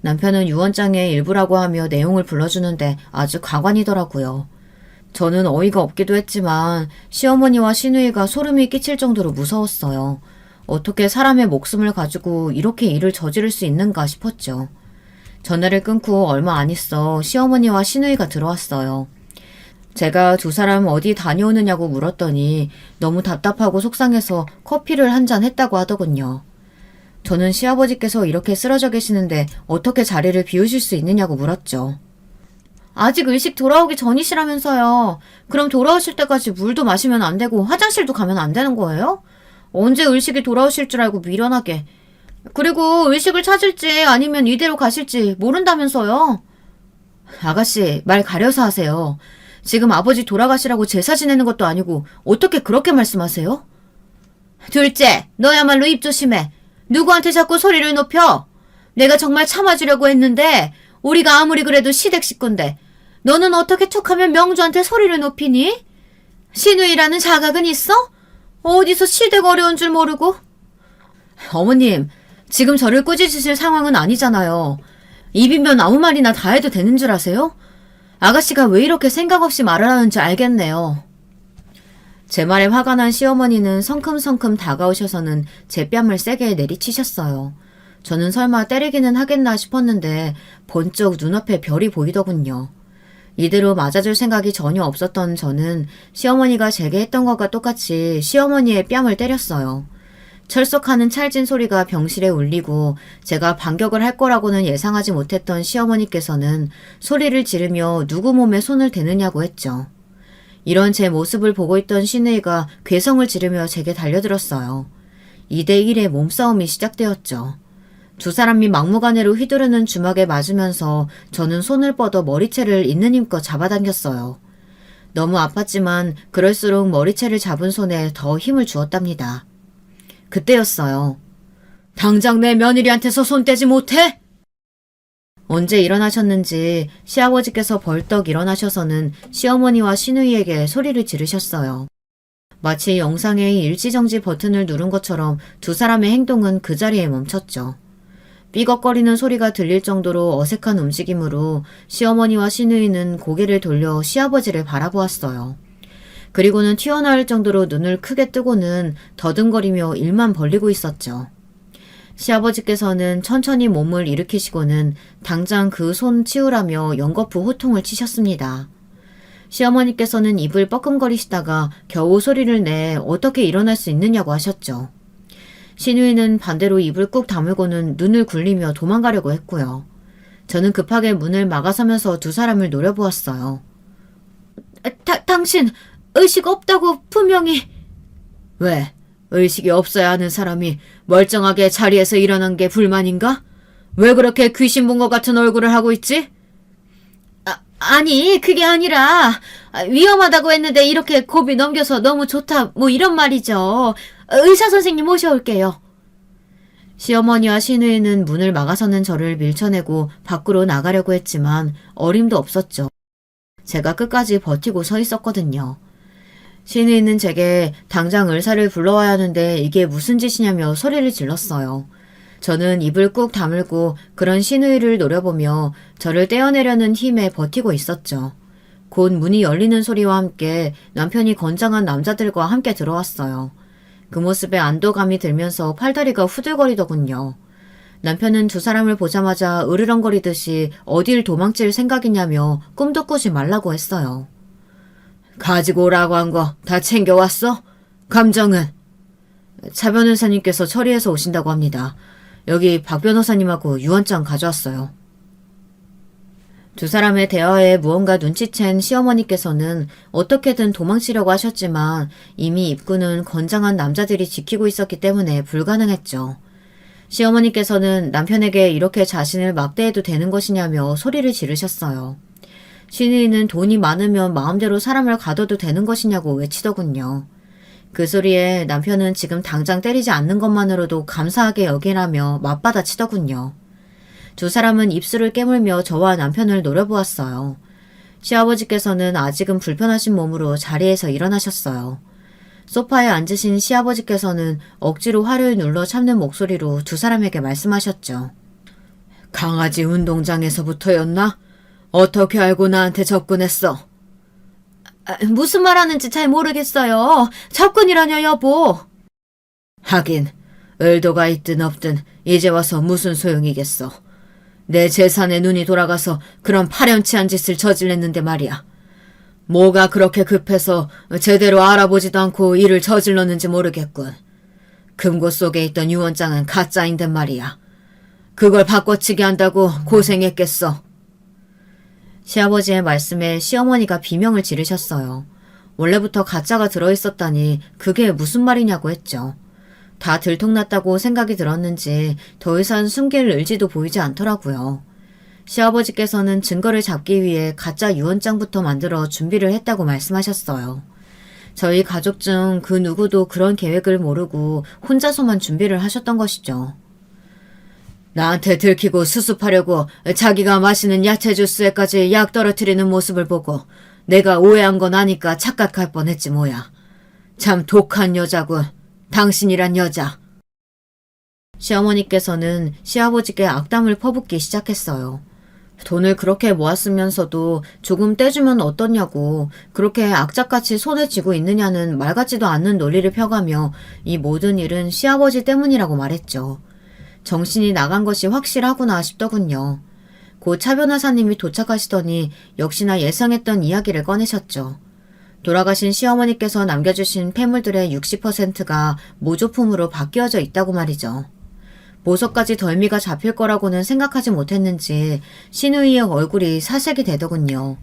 남편은 유언장의 일부라고 하며 내용을 불러주는데 아주 가관이더라고요. 저는 어이가 없기도 했지만 시어머니와 시누이가 소름이 끼칠 정도로 무서웠어요. 어떻게 사람의 목숨을 가지고 이렇게 일을 저지를 수 있는가 싶었죠. 전화를 끊고 얼마 안 있어 시어머니와 시누이가 들어왔어요. 제가 두 사람 어디 다녀오느냐고 물었더니 너무 답답하고 속상해서 커피를 한 잔 했다고 하더군요. 저는 시아버지께서 이렇게 쓰러져 계시는데 어떻게 자리를 비우실 수 있느냐고 물었죠. 아직 의식 돌아오기 전이시라면서요. 그럼 돌아오실 때까지 물도 마시면 안 되고 화장실도 가면 안 되는 거예요? 언제 의식이 돌아오실 줄 알고 미련하게. 그리고 의식을 찾을지 아니면 이대로 가실지 모른다면서요. 아가씨, 말 가려서 하세요. 지금 아버지 돌아가시라고 제사 지내는 것도 아니고 어떻게 그렇게 말씀하세요? 둘째, 너야말로 입 조심해. 누구한테 자꾸 소리를 높여? 내가 정말 참아주려고 했는데 우리가 아무리 그래도 시댁 식구인데 너는 어떻게 툭하면 명주한테 소리를 높이니? 시누이라는 자각은 있어? 어디서 시댁 어려운 줄 모르고? 어머님, 지금 저를 꾸짖으실 상황은 아니잖아요. 입이면 아무 말이나 다 해도 되는 줄 아세요? 아가씨가 왜 이렇게 생각 없이 말을 하는지 알겠네요. 제 말에 화가 난 시어머니는 성큼성큼 다가오셔서는 제 뺨을 세게 내리치셨어요. 저는 설마 때리기는 하겠나 싶었는데 번쩍 눈앞에 별이 보이더군요. 이대로 맞아줄 생각이 전혀 없었던 저는 시어머니가 제게 했던 것과 똑같이 시어머니의 뺨을 때렸어요. 철썩하는 찰진 소리가 병실에 울리고 제가 반격을 할 거라고는 예상하지 못했던 시어머니께서는 소리를 지르며 누구 몸에 손을 대느냐고 했죠. 이런 제 모습을 보고 있던 시누이가 괴성을 지르며 제게 달려들었어요. 2대1의 몸싸움이 시작되었죠. 두 사람이 막무가내로 휘두르는 주먹에 맞으면서 저는 손을 뻗어 머리채를 있는 힘껏 잡아당겼어요. 너무 아팠지만 그럴수록 머리채를 잡은 손에 더 힘을 주었답니다. 그때였어요. 당장 내 며느리한테서 손 떼지 못해? 언제 일어나셨는지 시아버지께서 벌떡 일어나셔서는 시어머니와 시누이에게 소리를 지르셨어요. 마치 영상의 일지정지 버튼을 누른 것처럼 두 사람의 행동은 그 자리에 멈췄죠. 삐걱거리는 소리가 들릴 정도로 어색한 움직임으로 시어머니와 시누이는 고개를 돌려 시아버지를 바라보았어요. 그리고는 튀어나올 정도로 눈을 크게 뜨고는 더듬거리며 입만 벌리고 있었죠. 시아버지께서는 천천히 몸을 일으키시고는 당장 그 손 치우라며 연거푸 호통을 치셨습니다. 시어머니께서는 입을 뻐끔거리시다가 겨우 소리를 내 어떻게 일어날 수 있느냐고 하셨죠. 시누이는 반대로 입을 꾹 다물고는 눈을 굴리며 도망가려고 했고요. 저는 급하게 문을 막아서면서 두 사람을 노려보았어요. 당신 의식 없다고 분명히... 왜? 의식이 없어야 하는 사람이 멀쩡하게 자리에서 일어난 게 불만인가? 왜 그렇게 귀신 본 것 같은 얼굴을 하고 있지? 아니, 그게 아니라 위험하다고 했는데 이렇게 고비 넘겨서 너무 좋다, 뭐 이런 말이죠. 의사 선생님 모셔올게요. 시어머니와 시누이는 문을 막아서는 저를 밀쳐내고 밖으로 나가려고 했지만 어림도 없었죠. 제가 끝까지 버티고 서 있었거든요. 시누이는 제게 당장 의사를 불러와야 하는데 이게 무슨 짓이냐며 소리를 질렀어요. 저는 입을 꾹 다물고 그런 시누이를 노려보며 저를 떼어내려는 힘에 버티고 있었죠. 곧 문이 열리는 소리와 함께 남편이 건장한 남자들과 함께 들어왔어요. 그 모습에 안도감이 들면서 팔다리가 후들거리더군요. 남편은 두 사람을 보자마자 으르렁거리듯이 어딜 도망칠 생각이냐며 꿈도 꾸지 말라고 했어요. 가지고 오라고 한 거 다 챙겨왔어? 감정은? 차 변호사님께서 처리해서 오신다고 합니다. 여기 박 변호사님하고 유언장 가져왔어요. 두 사람의 대화에 무언가 눈치챈 시어머니께서는 어떻게든 도망치려고 하셨지만 이미 입구는 건장한 남자들이 지키고 있었기 때문에 불가능했죠. 시어머니께서는 남편에게 이렇게 자신을 막대해도 되는 것이냐며 소리를 지르셨어요. 시누이는 돈이 많으면 마음대로 사람을 가둬도 되는 것이냐고 외치더군요. 그 소리에 남편은 지금 당장 때리지 않는 것만으로도 감사하게 여기라며 맞받아치더군요. 두 사람은 입술을 깨물며 저와 남편을 노려보았어요. 시아버지께서는 아직은 불편하신 몸으로 자리에서 일어나셨어요. 소파에 앉으신 시아버지께서는 억지로 화를 눌러 참는 목소리로 두 사람에게 말씀하셨죠. 강아지 운동장에서부터였나? 어떻게 알고 나한테 접근했어? 무슨 말하는지 잘 모르겠어요. 접근이라뇨, 여보. 하긴 의도가 있든 없든 이제 와서 무슨 소용이겠어. 내 재산에 눈이 돌아가서 그런 파렴치한 짓을 저질렀는데 말이야. 뭐가 그렇게 급해서 제대로 알아보지도 않고 일을 저질렀는지 모르겠군. 금고 속에 있던 유언장은 가짜인데 말이야. 그걸 바꿔치기 한다고 고생했겠어. 시아버지의 말씀에 시어머니가 비명을 지르셨어요. 원래부터 가짜가 들어있었다니 그게 무슨 말이냐고 했죠. 다 들통났다고 생각이 들었는지 더 이상 숨길 의지도 보이지 않더라고요. 시아버지께서는 증거를 잡기 위해 가짜 유언장부터 만들어 준비를 했다고 말씀하셨어요. 저희 가족 중 그 누구도 그런 계획을 모르고 혼자서만 준비를 하셨던 것이죠. 나한테 들키고 수습하려고 자기가 마시는 야채 주스에까지 약 떨어뜨리는 모습을 보고 내가 오해한 건 아니까 착각할 뻔했지 뭐야. 참 독한 여자군. 당신이란 여자. 시어머니께서는 시아버지께 악담을 퍼붓기 시작했어요. 돈을 그렇게 모았으면서도 조금 떼주면 어떻냐고 그렇게 악착같이 손에 쥐고 있느냐는 말 같지도 않는 논리를 펴가며 이 모든 일은 시아버지 때문이라고 말했죠. 정신이 나간 것이 확실하구나 싶더군요. 곧 차 변호사님이 도착하시더니 역시나 예상했던 이야기를 꺼내셨죠. 돌아가신 시어머니께서 남겨주신 폐물들의 60%가 모조품으로 바뀌어져 있다고 말이죠. 보석까지 덜미가 잡힐 거라고는 생각하지 못했는지 시누이의 얼굴이 사색이 되더군요.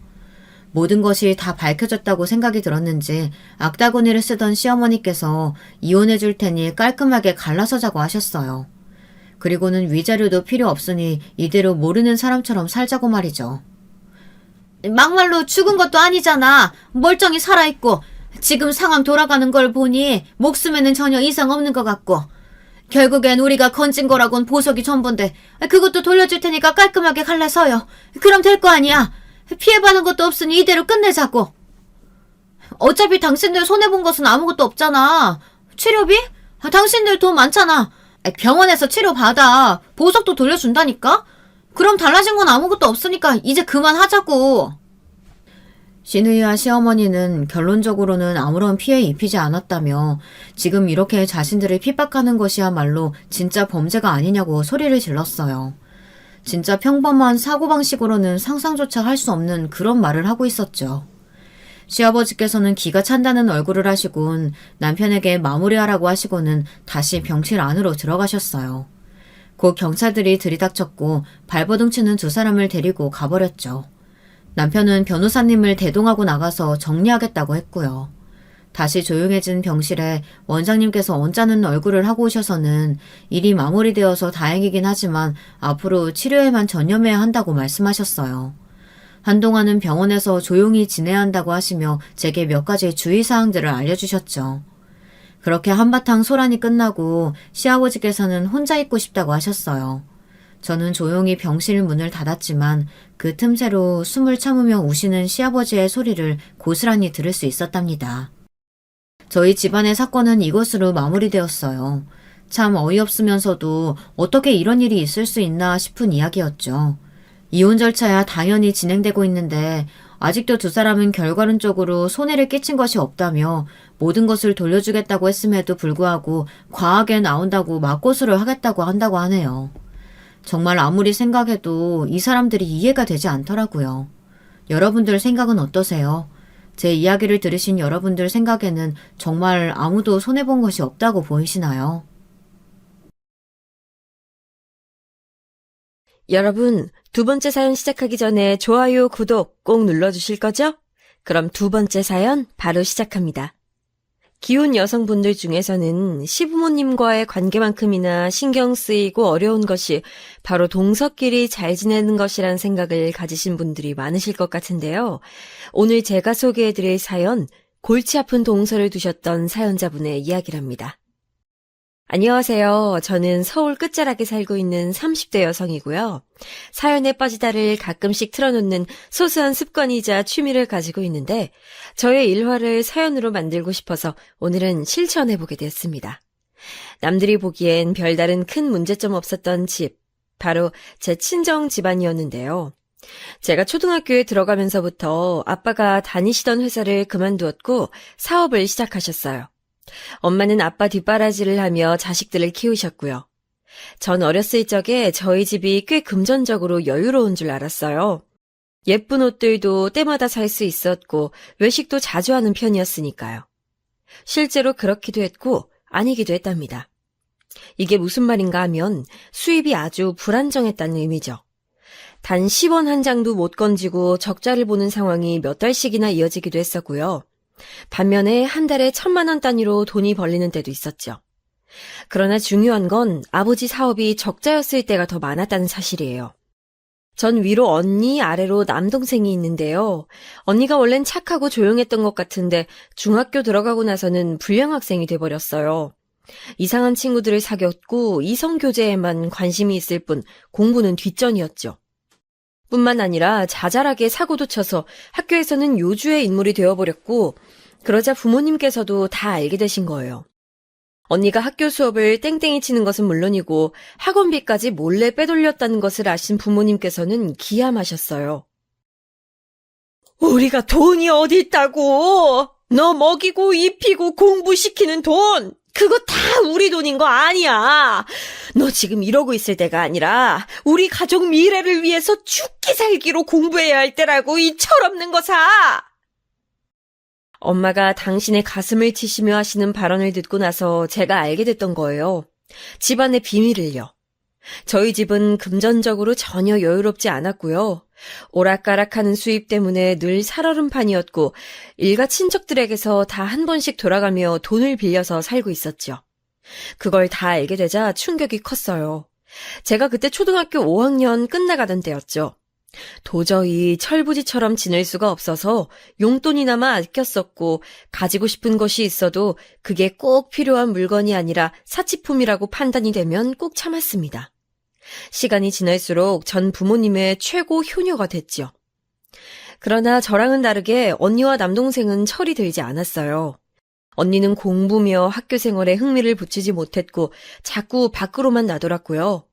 모든 것이 다 밝혀졌다고 생각이 들었는지 악다구니를 쓰던 시어머니께서 이혼해 줄 테니 깔끔하게 갈라서 자고 하셨어요. 그리고는 위자료도 필요 없으니 이대로 모르는 사람처럼 살자고 말이죠. 막말로 죽은 것도 아니잖아. 멀쩡히 살아있고 지금 상황 돌아가는 걸 보니 목숨에는 전혀 이상 없는 것 같고 결국엔 우리가 건진 거라곤 보석이 전부인데 그것도 돌려줄 테니까 깔끔하게 갈라서요. 그럼 될 거 아니야. 피해받은 것도 없으니 이대로 끝내자고. 어차피 당신들 손해본 것은 아무것도 없잖아. 치료비? 당신들 돈 많잖아. 병원에서 치료받아. 보석도 돌려준다니까? 그럼 달라진 건 아무것도 없으니까 이제 그만하자고. 시누이와 시어머니는 결론적으로는 아무런 피해 입히지 않았다며 지금 이렇게 자신들을 핍박하는 것이야말로 진짜 범죄가 아니냐고 소리를 질렀어요. 진짜 평범한 사고방식으로는 상상조차 할 수 없는 그런 말을 하고 있었죠. 시아버지께서는 기가 찬다는 얼굴을 하시곤 남편에게 마무리하라고 하시고는 다시 병실 안으로 들어가셨어요. 곧 경찰들이 들이닥쳤고 발버둥 치는 두 사람을 데리고 가버렸죠. 남편은 변호사님을 대동하고 나가서 정리하겠다고 했고요. 다시 조용해진 병실에 원장님께서 언짢은 얼굴을 하고 오셔서는 일이 마무리되어서 다행이긴 하지만 앞으로 치료에만 전념해야 한다고 말씀하셨어요. 한동안은 병원에서 조용히 지내야 한다고 하시며 제게 몇 가지 주의사항들을 알려주셨죠. 그렇게 한바탕 소란이 끝나고 시아버지께서는 혼자 있고 싶다고 하셨어요. 저는 조용히 병실 문을 닫았지만 그 틈새로 숨을 참으며 우시는 시아버지의 소리를 고스란히 들을 수 있었답니다. 저희 집안의 사건은 이것으로 마무리되었어요. 참 어이없으면서도 어떻게 이런 일이 있을 수 있나 싶은 이야기였죠. 이혼 절차야 당연히 진행되고 있는데 아직도 두 사람은 결과론적으로 손해를 끼친 것이 없다며 모든 것을 돌려주겠다고 했음에도 불구하고 과하게 나온다고 맞고소를 하겠다고 한다고 하네요. 정말 아무리 생각해도 이 사람들이 이해가 되지 않더라고요. 여러분들 생각은 어떠세요? 제 이야기를 들으신 여러분들 생각에는 정말 아무도 손해본 것이 없다고 보이시나요? 여러분, 두 번째 사연 시작하기 전에 좋아요, 구독 꼭 눌러주실 거죠? 그럼 두 번째 사연 바로 시작합니다. 기혼 여성분들 중에서는 시부모님과의 관계만큼이나 신경 쓰이고 어려운 것이 바로 동서끼리 잘 지내는 것이란 생각을 가지신 분들이 많으실 것 같은데요. 오늘 제가 소개해드릴 사연, 골치 아픈 동서를 두셨던 사연자분의 이야기랍니다. 안녕하세요. 저는 서울 끝자락에 살고 있는 30대 여성이고요. 사연에 빠지다를 가끔씩 틀어놓는 소소한 습관이자 취미를 가지고 있는데 저의 일화를 사연으로 만들고 싶어서 오늘은 실천해보게 되었습니다. 남들이 보기엔 별다른 큰 문제점 없었던 집, 바로 제 친정 집안이었는데요. 제가 초등학교에 들어가면서부터 아빠가 다니시던 회사를 그만두었고 사업을 시작하셨어요. 엄마는 아빠 뒷바라지를 하며 자식들을 키우셨고요. 전 어렸을 적에 저희 집이 꽤 금전적으로 여유로운 줄 알았어요. 예쁜 옷들도 때마다 살 수 있었고 외식도 자주 하는 편이었으니까요. 실제로 그렇기도 했고 아니기도 했답니다. 이게 무슨 말인가 하면 수입이 아주 불안정했다는 의미죠. 단 10원 한 장도 못 건지고 적자를 보는 상황이 몇 달씩이나 이어지기도 했었고요. 반면에 한 달에 1,000만 원 단위로 돈이 벌리는 때도 있었죠. 그러나 중요한 건 아버지 사업이 적자였을 때가 더 많았다는 사실이에요. 전 위로 언니, 아래로 남동생이 있는데요. 언니가 원래는 착하고 조용했던 것 같은데 중학교 들어가고 나서는 불량 학생이 돼버렸어요. 이상한 친구들을 사귀었고 이성교제에만 관심이 있을 뿐 공부는 뒷전이었죠. 뿐만 아니라 자잘하게 사고도 쳐서 학교에서는 요주의 인물이 되어버렸고 그러자 부모님께서도 다 알게 되신 거예요. 언니가 학교 수업을 땡땡이 치는 것은 물론이고 학원비까지 몰래 빼돌렸다는 것을 아신 부모님께서는 기함하셨어요. 우리가 돈이 어디 있다고! 너 먹이고 입히고 공부시키는 돈! 그거 다 우리 돈인 거 아니야. 너 지금 이러고 있을 때가 아니라 우리 가족 미래를 위해서 죽기 살기로 공부해야 할 때라고 이 철없는 거사. 엄마가 당신의 가슴을 치시며 하시는 발언을 듣고 나서 제가 알게 됐던 거예요. 집안의 비밀을요. 저희 집은 금전적으로 전혀 여유롭지 않았고요. 오락가락하는 수입 때문에 늘 살얼음판이었고 일가 친척들에게서 다 한 번씩 돌아가며 돈을 빌려서 살고 있었죠. 그걸 다 알게 되자 충격이 컸어요. 제가 그때 초등학교 5학년 끝나가던 때였죠. 도저히 철부지처럼 지낼 수가 없어서 용돈이나마 아꼈었고 가지고 싶은 것이 있어도 그게 꼭 필요한 물건이 아니라 사치품이라고 판단이 되면 꼭 참았습니다. 시간이 지날수록 전 부모님의 최고 효녀가 됐죠. 그러나 저랑은 다르게 언니와 남동생은 철이 들지 않았어요. 언니는 공부며 학교 생활에 흥미를 붙이지 못했고 자꾸 밖으로만 나돌았고요.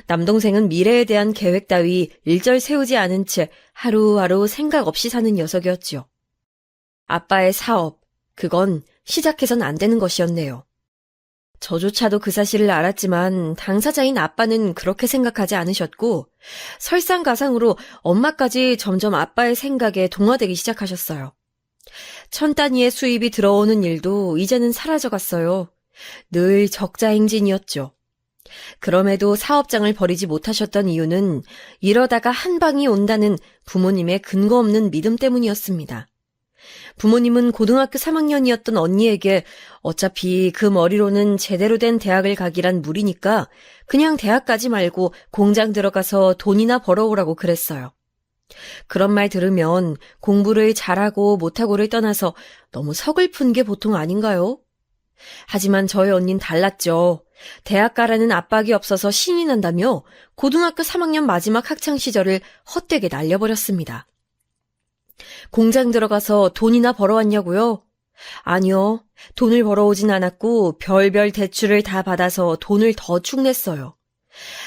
남동생은 미래에 대한 계획 따위 일절 세우지 않은 채 하루하루 생각 없이 사는 녀석이었죠. 아빠의 사업, 그건 시작해선 안 되는 것이었네요. 저조차도 그 사실을 알았지만 당사자인 아빠는 그렇게 생각하지 않으셨고 설상가상으로 엄마까지 점점 아빠의 생각에 동화되기 시작하셨어요. 1,000단위의 수입이 들어오는 일도 이제는 사라져갔어요. 늘 적자 행진이었죠. 그럼에도 사업장을 버리지 못하셨던 이유는 이러다가 한 방이 온다는 부모님의 근거 없는 믿음 때문이었습니다. 부모님은 고등학교 3학년이었던 언니에게 어차피 그 머리로는 제대로 된 대학을 가기란 무리니까 그냥 대학 가지 말고 공장 들어가서 돈이나 벌어오라고 그랬어요. 그런 말 들으면 공부를 잘하고 못하고를 떠나서 너무 서글픈 게 보통 아닌가요? 하지만 저희 언닌 달랐죠. 대학 가라는 압박이 없어서 신이 난다며 고등학교 3학년 마지막 학창 시절을 헛되게 날려버렸습니다. 공장 들어가서 돈이나 벌어왔냐고요? 아니요. 돈을 벌어오진 않았고 별별 대출을 다 받아서 돈을 더 축냈어요.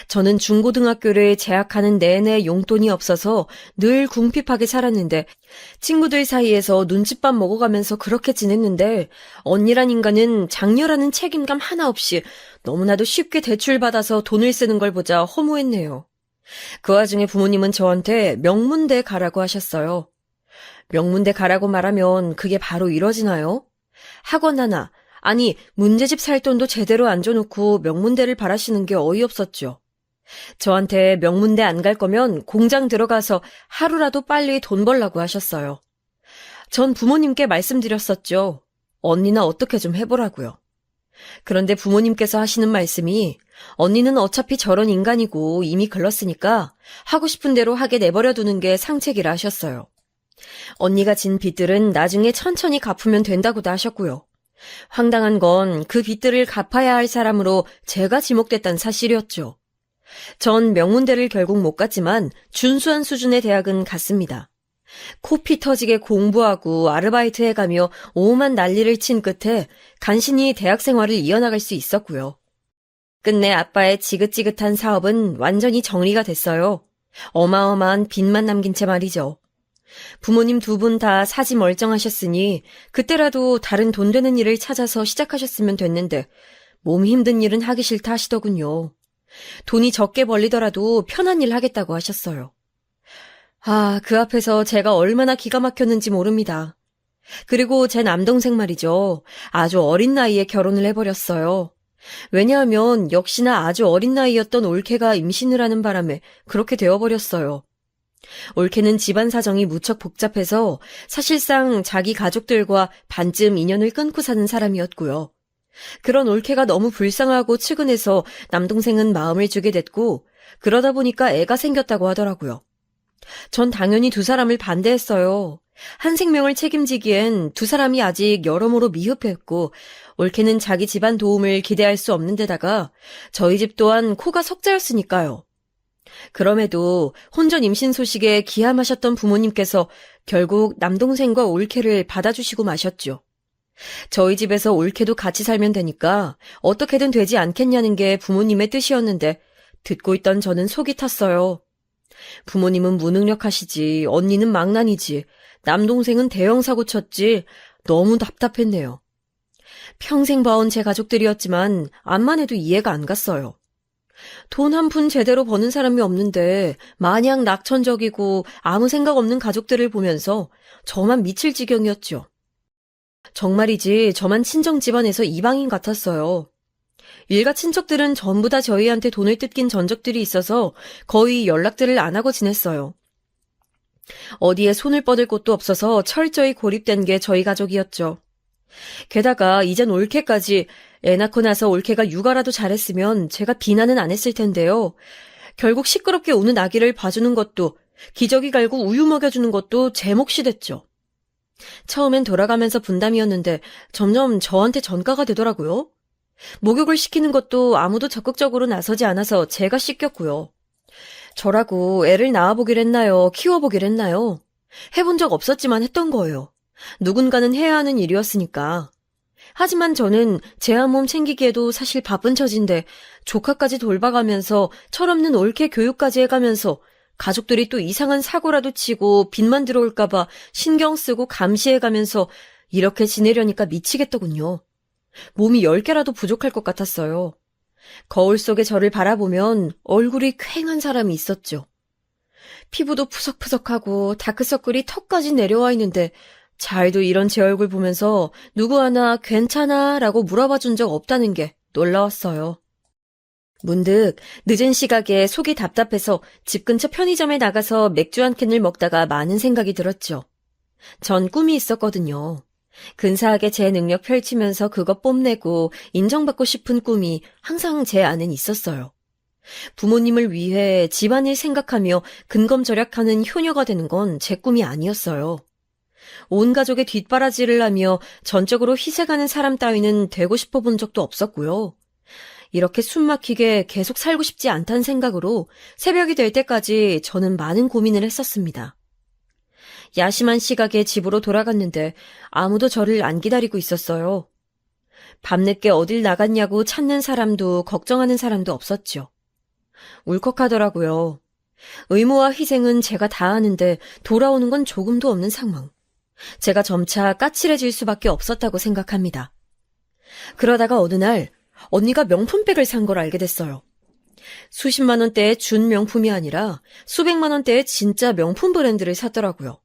저는 중고등학교를 재학하는 내내 용돈이 없어서 늘 궁핍하게 살았는데 친구들 사이에서 눈칫밥 먹어가면서 그렇게 지냈는데 언니란 인간은 장녀라는 책임감 하나 없이 너무나도 쉽게 대출받아서 돈을 쓰는 걸 보자 허무했네요. 그 와중에 부모님은 저한테 명문대 가라고 하셨어요. 명문대 가라고 말하면 그게 바로 이뤄지나요? 학원 하나, 아니 문제집 살 돈도 제대로 안 줘놓고 명문대를 바라시는 게 어이없었죠. 저한테 명문대 안 갈 거면 공장 들어가서 하루라도 빨리 돈 벌라고 하셨어요. 전 부모님께 말씀드렸었죠. 언니나 어떻게 좀 해보라고요. 그런데 부모님께서 하시는 말씀이 언니는 어차피 저런 인간이고 이미 글렀으니까 하고 싶은 대로 하게 내버려 두는 게 상책이라 하셨어요. 언니가 진 빚들은 나중에 천천히 갚으면 된다고도 하셨고요. 황당한 건 그 빚들을 갚아야 할 사람으로 제가 지목됐다는 사실이었죠. 전 명문대를 결국 못 갔지만 준수한 수준의 대학은 갔습니다. 코피 터지게 공부하고 아르바이트 해가며 오만 난리를 친 끝에 간신히 대학 생활을 이어나갈 수 있었고요. 끝내 아빠의 지긋지긋한 사업은 완전히 정리가 됐어요. 어마어마한 빚만 남긴 채 말이죠. 부모님 두 분 다 사지 멀쩡하셨으니 그때라도 다른 돈 되는 일을 찾아서 시작하셨으면 됐는데 몸이 힘든 일은 하기 싫다 하시더군요. 돈이 적게 벌리더라도 편한 일 하겠다고 하셨어요. 아, 그 앞에서 제가 얼마나 기가 막혔는지 모릅니다. 그리고 제 남동생 말이죠. 아주 어린 나이에 결혼을 해버렸어요. 왜냐하면 역시나 아주 어린 나이였던 올케가 임신을 하는 바람에 그렇게 되어버렸어요. 올케는 집안 사정이 무척 복잡해서 사실상 자기 가족들과 반쯤 인연을 끊고 사는 사람이었고요. 그런 올케가 너무 불쌍하고 측은해서 남동생은 마음을 주게 됐고 그러다 보니까 애가 생겼다고 하더라고요. 전 당연히 두 사람을 반대했어요. 한 생명을 책임지기엔 두 사람이 아직 여러모로 미흡했고 올케는 자기 집안 도움을 기대할 수 없는 데다가 저희 집 또한 코가 석자였으니까요. 그럼에도 혼전 임신 소식에 기함하셨던 부모님께서 결국 남동생과 올케를 받아주시고 마셨죠. 저희 집에서 올케도 같이 살면 되니까 어떻게든 되지 않겠냐는 게 부모님의 뜻이었는데 듣고 있던 저는 속이 탔어요. 부모님은 무능력하시지, 언니는 망난이지, 남동생은 대형 사고 쳤지, 너무 답답했네요. 평생 봐온 제 가족들이었지만 암만 해도 이해가 안 갔어요. 돈 한 푼 제대로 버는 사람이 없는데 마냥 낙천적이고 아무 생각 없는 가족들을 보면서 저만 미칠 지경이었죠. 정말이지 저만 친정 집안에서 이방인 같았어요. 일가 친척들은 전부 다 저희한테 돈을 뜯긴 전적들이 있어서 거의 연락들을 안 하고 지냈어요. 어디에 손을 뻗을 곳도 없어서 철저히 고립된 게 저희 가족이었죠. 게다가 이젠 올케까지 애 낳고 나서 올케가 육아라도 잘했으면 제가 비난은 안 했을 텐데요. 결국 시끄럽게 우는 아기를 봐주는 것도 기저귀 갈고 우유 먹여주는 것도 제 몫이 됐죠. 처음엔 돌아가면서 분담이었는데 점점 저한테 전가가 되더라고요. 목욕을 시키는 것도 아무도 적극적으로 나서지 않아서 제가 씻겼고요. 저라고 애를 낳아보길 했나요? 키워보길 했나요? 해본 적 없었지만 했던 거예요. 누군가는 해야 하는 일이었으니까. 하지만 저는 제 한 몸 챙기기에도 사실 바쁜 처진데 조카까지 돌봐가면서 철없는 올케 교육까지 해가면서 가족들이 또 이상한 사고라도 치고 빚만 들어올까봐 신경 쓰고 감시해가면서 이렇게 지내려니까 미치겠더군요. 몸이 10개라도 부족할 것 같았어요. 거울 속에 저를 바라보면 얼굴이 퀭한 사람이 있었죠. 피부도 푸석푸석하고 다크서클이 턱까지 내려와 있는데 잘도 이런 제 얼굴 보면서 누구 하나 괜찮아? 라고 물어봐 준 적 없다는 게 놀라웠어요. 문득 늦은 시각에 속이 답답해서 집 근처 편의점에 나가서 맥주 한 캔을 먹다가 많은 생각이 들었죠. 전 꿈이 있었거든요. 근사하게 제 능력 펼치면서 그것 뽐내고 인정받고 싶은 꿈이 항상 제 안엔 있었어요. 부모님을 위해 집안일 생각하며 근검절약하는 효녀가 되는 건 제 꿈이 아니었어요. 온 가족의 뒷바라지를 하며 전적으로 희생하는 사람 따위는 되고 싶어 본 적도 없었고요. 이렇게 숨막히게 계속 살고 싶지 않다는 생각으로 새벽이 될 때까지 저는 많은 고민을 했었습니다. 야심한 시각에 집으로 돌아갔는데 아무도 저를 안 기다리고 있었어요. 밤늦게 어딜 나갔냐고 찾는 사람도 걱정하는 사람도 없었죠. 울컥하더라고요. 의무와 희생은 제가 다 하는데 돌아오는 건 조금도 없는 상황. 제가 점차 까칠해질 수밖에 없었다고 생각합니다. 그러다가 어느 날 언니가 명품백을 산 걸 알게 됐어요. 수십만 원대의 준 명품이 아니라 수백만 원대의 진짜 명품 브랜드를 샀더라고요.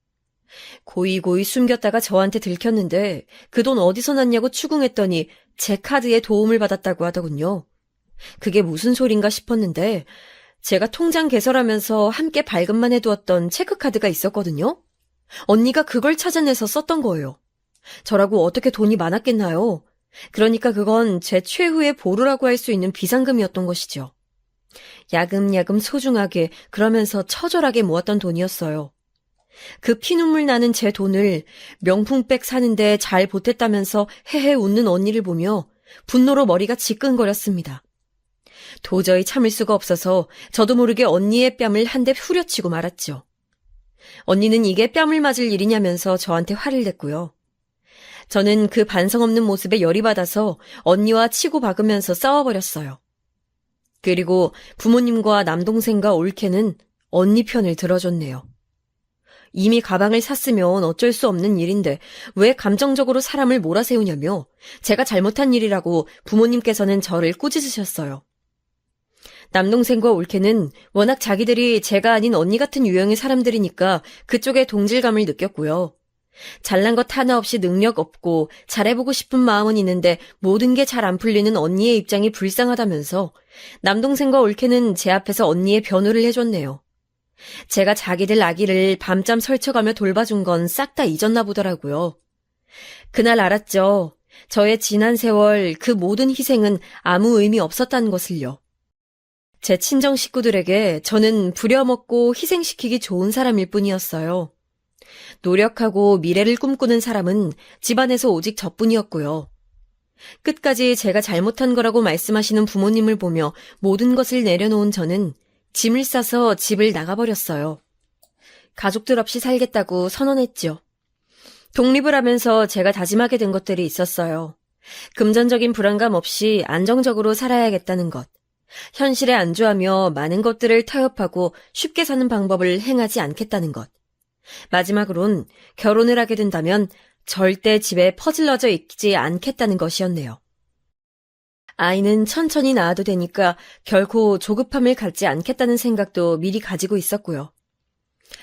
고이고이 숨겼다가 저한테 들켰는데 그 돈 어디서 났냐고 추궁했더니 제 카드에 도움을 받았다고 하더군요. 그게 무슨 소린가 싶었는데 제가 통장 개설하면서 함께 발급만 해두었던 체크카드가 있었거든요. 언니가 그걸 찾아내서 썼던 거예요. 저라고 어떻게 돈이 많았겠나요? 그러니까 그건 제 최후의 보루라고 할 수 있는 비상금이었던 것이죠. 야금야금 소중하게 그러면서 처절하게 모았던 돈이었어요. 그 피눈물 나는 제 돈을 명품백 사는데 잘 보탰다면서 헤헤 웃는 언니를 보며 분노로 머리가 지끈거렸습니다. 도저히 참을 수가 없어서 저도 모르게 언니의 뺨을 한 대 후려치고 말았죠. 언니는 이게 뺨을 맞을 일이냐면서 저한테 화를 냈고요. 저는 그 반성 없는 모습에 열이 받아서 언니와 치고 박으면서 싸워버렸어요. 그리고 부모님과 남동생과 올케는 언니 편을 들어줬네요. 이미 가방을 샀으면 어쩔 수 없는 일인데 왜 감정적으로 사람을 몰아세우냐며 제가 잘못한 일이라고 부모님께서는 저를 꾸짖으셨어요. 남동생과 올케는 워낙 자기들이 제가 아닌 언니 같은 유형의 사람들이니까 그쪽에 동질감을 느꼈고요. 잘난 것 하나 없이 능력 없고 잘해보고 싶은 마음은 있는데 모든 게 잘 안 풀리는 언니의 입장이 불쌍하다면서 남동생과 올케는 제 앞에서 언니의 변호를 해줬네요. 제가 자기들 아기를 밤잠 설쳐가며 돌봐준 건 싹 다 잊었나 보더라고요. 그날 알았죠. 저의 지난 세월 그 모든 희생은 아무 의미 없었다는 것을요. 제 친정 식구들에게 저는 부려먹고 희생시키기 좋은 사람일 뿐이었어요. 노력하고 미래를 꿈꾸는 사람은 집안에서 오직 저뿐이었고요. 끝까지 제가 잘못한 거라고 말씀하시는 부모님을 보며 모든 것을 내려놓은 저는 짐을 싸서 집을 나가버렸어요. 가족들 없이 살겠다고 선언했죠. 독립을 하면서 제가 다짐하게 된 것들이 있었어요. 금전적인 불안감 없이 안정적으로 살아야겠다는 것. 현실에 안주하며 많은 것들을 타협하고 쉽게 사는 방법을 행하지 않겠다는 것. 마지막으론 결혼을 하게 된다면 절대 집에 퍼질러져 있지 않겠다는 것이었네요. 아이는 천천히 낳아도 되니까 결코 조급함을 갖지 않겠다는 생각도 미리 가지고 있었고요.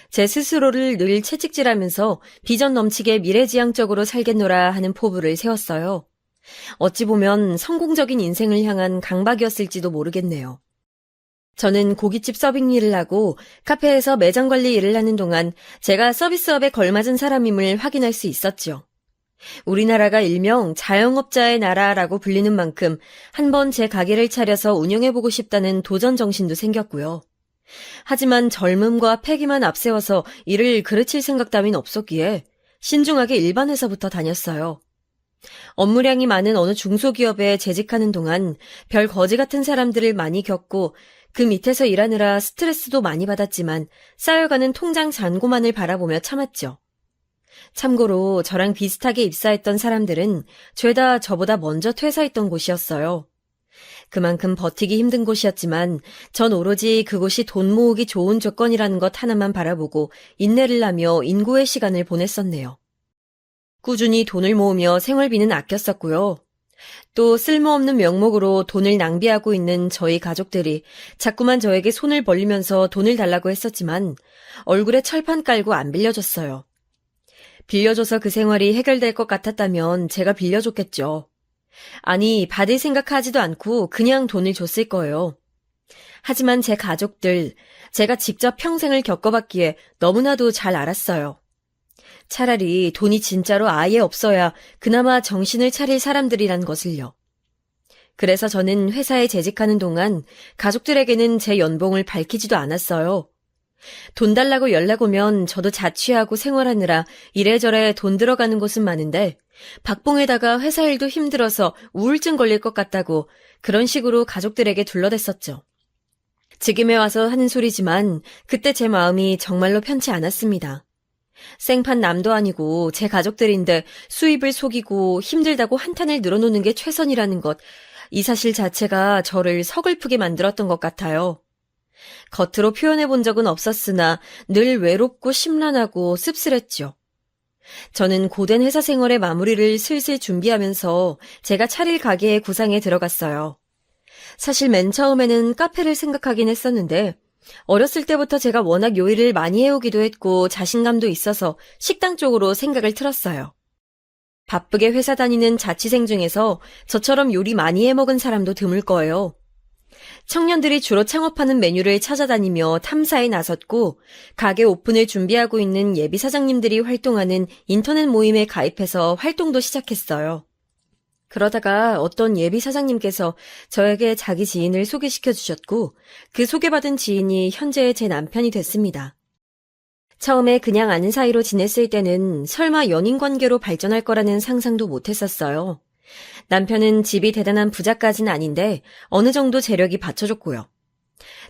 제 스스로를 늘 채찍질하면서 비전 넘치게 미래지향적으로 살겠노라 하는 포부를 세웠어요. 어찌 보면 성공적인 인생을 향한 강박이었을지도 모르겠네요. 저는 고깃집 서빙 일을 하고 카페에서 매장 관리 일을 하는 동안 제가 서비스업에 걸맞은 사람임을 확인할 수 있었죠. 우리나라가 일명 자영업자의 나라라고 불리는 만큼 한번 제 가게를 차려서 운영해보고 싶다는 도전 정신도 생겼고요. 하지만 젊음과 패기만 앞세워서 일을 그르칠 생각 따윈 없었기에 신중하게 일반 회사부터 다녔어요. 업무량이 많은 어느 중소기업에 재직하는 동안 별 거지 같은 사람들을 많이 겪고 그 밑에서 일하느라 스트레스도 많이 받았지만 쌓여가는 통장 잔고만을 바라보며 참았죠. 참고로 저랑 비슷하게 입사했던 사람들은 죄다 저보다 먼저 퇴사했던 곳이었어요. 그만큼 버티기 힘든 곳이었지만 전 오로지 그곳이 돈 모으기 좋은 조건이라는 것 하나만 바라보고 인내를 하며 인고의 시간을 보냈었네요. 꾸준히 돈을 모으며 생활비는 아꼈었고요. 또 쓸모없는 명목으로 돈을 낭비하고 있는 저희 가족들이 자꾸만 저에게 손을 벌리면서 돈을 달라고 했었지만 얼굴에 철판 깔고 안 빌려줬어요. 빌려줘서 그 생활이 해결될 것 같았다면 제가 빌려줬겠죠. 아니, 받을 생각하지도 않고 그냥 돈을 줬을 거예요. 하지만 제 가족들, 제가 직접 평생을 겪어봤기에 너무나도 잘 알았어요. 차라리 돈이 진짜로 아예 없어야 그나마 정신을 차릴 사람들이란 것을요. 그래서 저는 회사에 재직하는 동안 가족들에게는 제 연봉을 밝히지도 않았어요. 돈 달라고 연락 오면 저도 자취하고 생활하느라 이래저래 돈 들어가는 곳은 많은데 박봉에다가 회사 일도 힘들어서 우울증 걸릴 것 같다고 그런 식으로 가족들에게 둘러댔었죠. 지금에 와서 하는 소리지만 그때 제 마음이 정말로 편치 않았습니다. 생판 남도 아니고 제 가족들인데 수입을 속이고 힘들다고 한탄을 늘어놓는 게 최선이라는 것, 이 사실 자체가 저를 서글프게 만들었던 것 같아요. 겉으로 표현해 본 적은 없었으나 늘 외롭고 심란하고 씁쓸했죠. 저는 고된 회사 생활의 마무리를 슬슬 준비하면서 제가 차릴 가게의 구상에 들어갔어요. 사실 맨 처음에는 카페를 생각하긴 했었는데 어렸을 때부터 제가 워낙 요리를 많이 해오기도 했고 자신감도 있어서 식당 쪽으로 생각을 틀었어요. 바쁘게 회사 다니는 자취생 중에서 저처럼 요리 많이 해먹은 사람도 드물 거예요. 청년들이 주로 창업하는 메뉴를 찾아다니며 탐사에 나섰고 가게 오픈을 준비하고 있는 예비 사장님들이 활동하는 인터넷 모임에 가입해서 활동도 시작했어요. 그러다가 어떤 예비 사장님께서 저에게 자기 지인을 소개시켜 주셨고 그 소개받은 지인이 현재 제 남편이 됐습니다. 처음에 그냥 아는 사이로 지냈을 때는 설마 연인 관계로 발전할 거라는 상상도 못했었어요. 남편은 집이 대단한 부자까지는 아닌데 어느 정도 재력이 받쳐줬고요.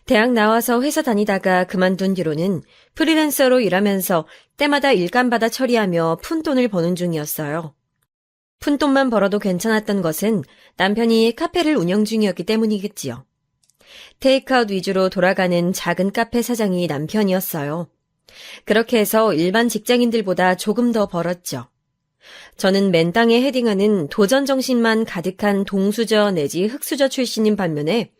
대학 나와서 회사 다니다가 그만둔 뒤로는 프리랜서로 일하면서 때마다 일감 받아 처리하며 푼돈을 버는 중이었어요. 푼돈만 벌어도 괜찮았던 것은 남편이 카페를 운영 중이었기 때문이겠지요. 테이크아웃 위주로 돌아가는 작은 카페 사장이 남편이었어요. 그렇게 해서 일반 직장인들보다 조금 더 벌었죠. 저는 맨땅에 헤딩하는 도전 정신만 가득한 동수저 내지 흙수저 출신인 반면에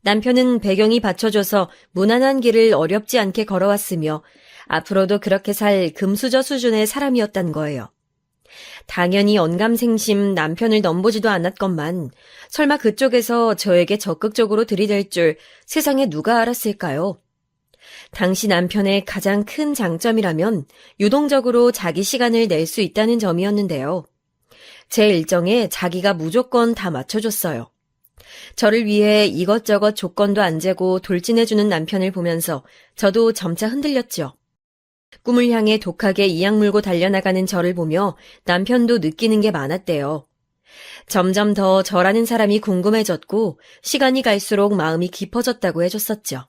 남편은 배경이 받쳐줘서 무난한 길을 어렵지 않게 걸어왔으며 앞으로도 그렇게 살 금수저 수준의 사람이었단 거예요. 당연히 언감생심 남편을 넘보지도 않았건만 설마 그쪽에서 저에게 적극적으로 들이댈 줄 세상에 누가 알았을까요? 당시 남편의 가장 큰 장점이라면 유동적으로 자기 시간을 낼 수 있다는 점이었는데요. 제 일정에 자기가 무조건 다 맞춰줬어요. 저를 위해 이것저것 조건도 안 재고 돌진해주는 남편을 보면서 저도 점차 흔들렸죠. 꿈을 향해 독하게 이악 물고 달려나가는 저를 보며 남편도 느끼는 게 많았대요. 점점 더 저라는 사람이 궁금해졌고 시간이 갈수록 마음이 깊어졌다고 해줬었죠.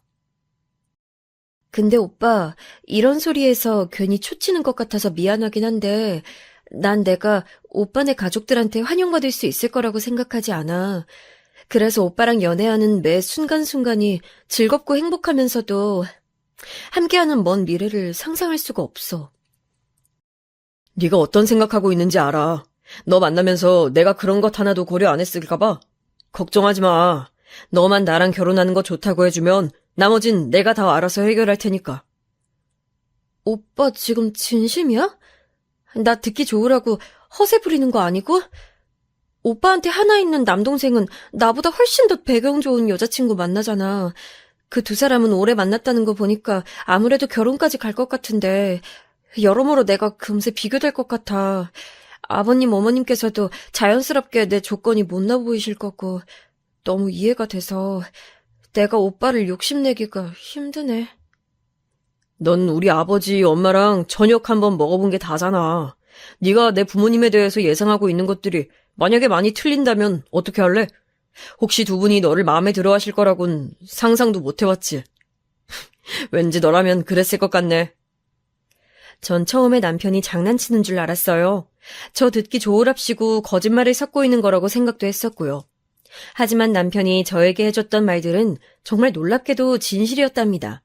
근데 오빠, 이런 소리에서 괜히 초치는 것 같아서 미안하긴 한데 난 내가 오빠네 가족들한테 환영받을 수 있을 거라고 생각하지 않아. 그래서 오빠랑 연애하는 매 순간순간이 즐겁고 행복하면서도 함께하는 먼 미래를 상상할 수가 없어. 네가 어떤 생각하고 있는지 알아. 너 만나면서 내가 그런 것 하나도 고려 안 했을까 봐. 걱정하지 마. 너만 나랑 결혼하는 거 좋다고 해주면 나머진 내가 다 알아서 해결할 테니까. 오빠 지금 진심이야? 나 듣기 좋으라고 허세 부리는 거 아니고? 오빠한테 하나 있는 남동생은 나보다 훨씬 더 배경 좋은 여자친구 만나잖아. 그 두 사람은 오래 만났다는 거 보니까 아무래도 결혼까지 갈 것 같은데 여러모로 내가 금세 비교될 것 같아. 아버님 어머님께서도 자연스럽게 내 조건이 못나 보이실 거고 너무 이해가 돼서 내가 오빠를 욕심내기가 힘드네. 넌 우리 아버지, 엄마랑 저녁 한번 먹어본 게 다잖아. 네가 내 부모님에 대해서 예상하고 있는 것들이 만약에 많이 틀린다면 어떻게 할래? 혹시 두 분이 너를 마음에 들어 하실 거라곤 상상도 못 해봤지. 왠지 너라면 그랬을 것 같네. 전 처음에 남편이 장난치는 줄 알았어요. 저 듣기 좋으랍시고 거짓말을 섞고 있는 거라고 생각도 했었고요. 하지만 남편이 저에게 해줬던 말들은 정말 놀랍게도 진실이었답니다.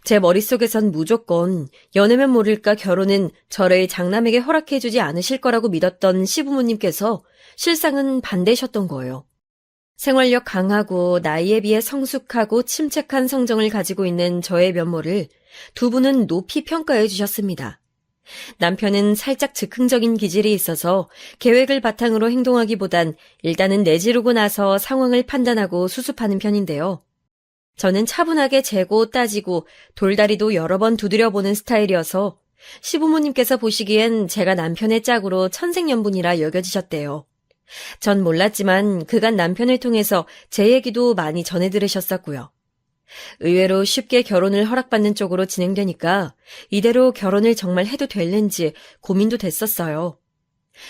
제 머릿속에선 무조건 연애면 모를까 결혼은 저를 장남에게 허락해주지 않으실 거라고 믿었던 시부모님께서 실상은 반대셨던 거예요. 생활력 강하고 나이에 비해 성숙하고 침착한 성정을 가지고 있는 저의 면모를 두 분은 높이 평가해 주셨습니다. 남편은 살짝 즉흥적인 기질이 있어서 계획을 바탕으로 행동하기보단 일단은 내지르고 나서 상황을 판단하고 수습하는 편인데요. 저는 차분하게 재고 따지고 돌다리도 여러 번 두드려보는 스타일이어서 시부모님께서 보시기엔 제가 남편의 짝으로 천생연분이라 여겨지셨대요. 전 몰랐지만 그간 남편을 통해서 제 얘기도 많이 전해 들으셨었고요. 의외로 쉽게 결혼을 허락받는 쪽으로 진행되니까 이대로 결혼을 정말 해도 될는지 고민도 됐었어요.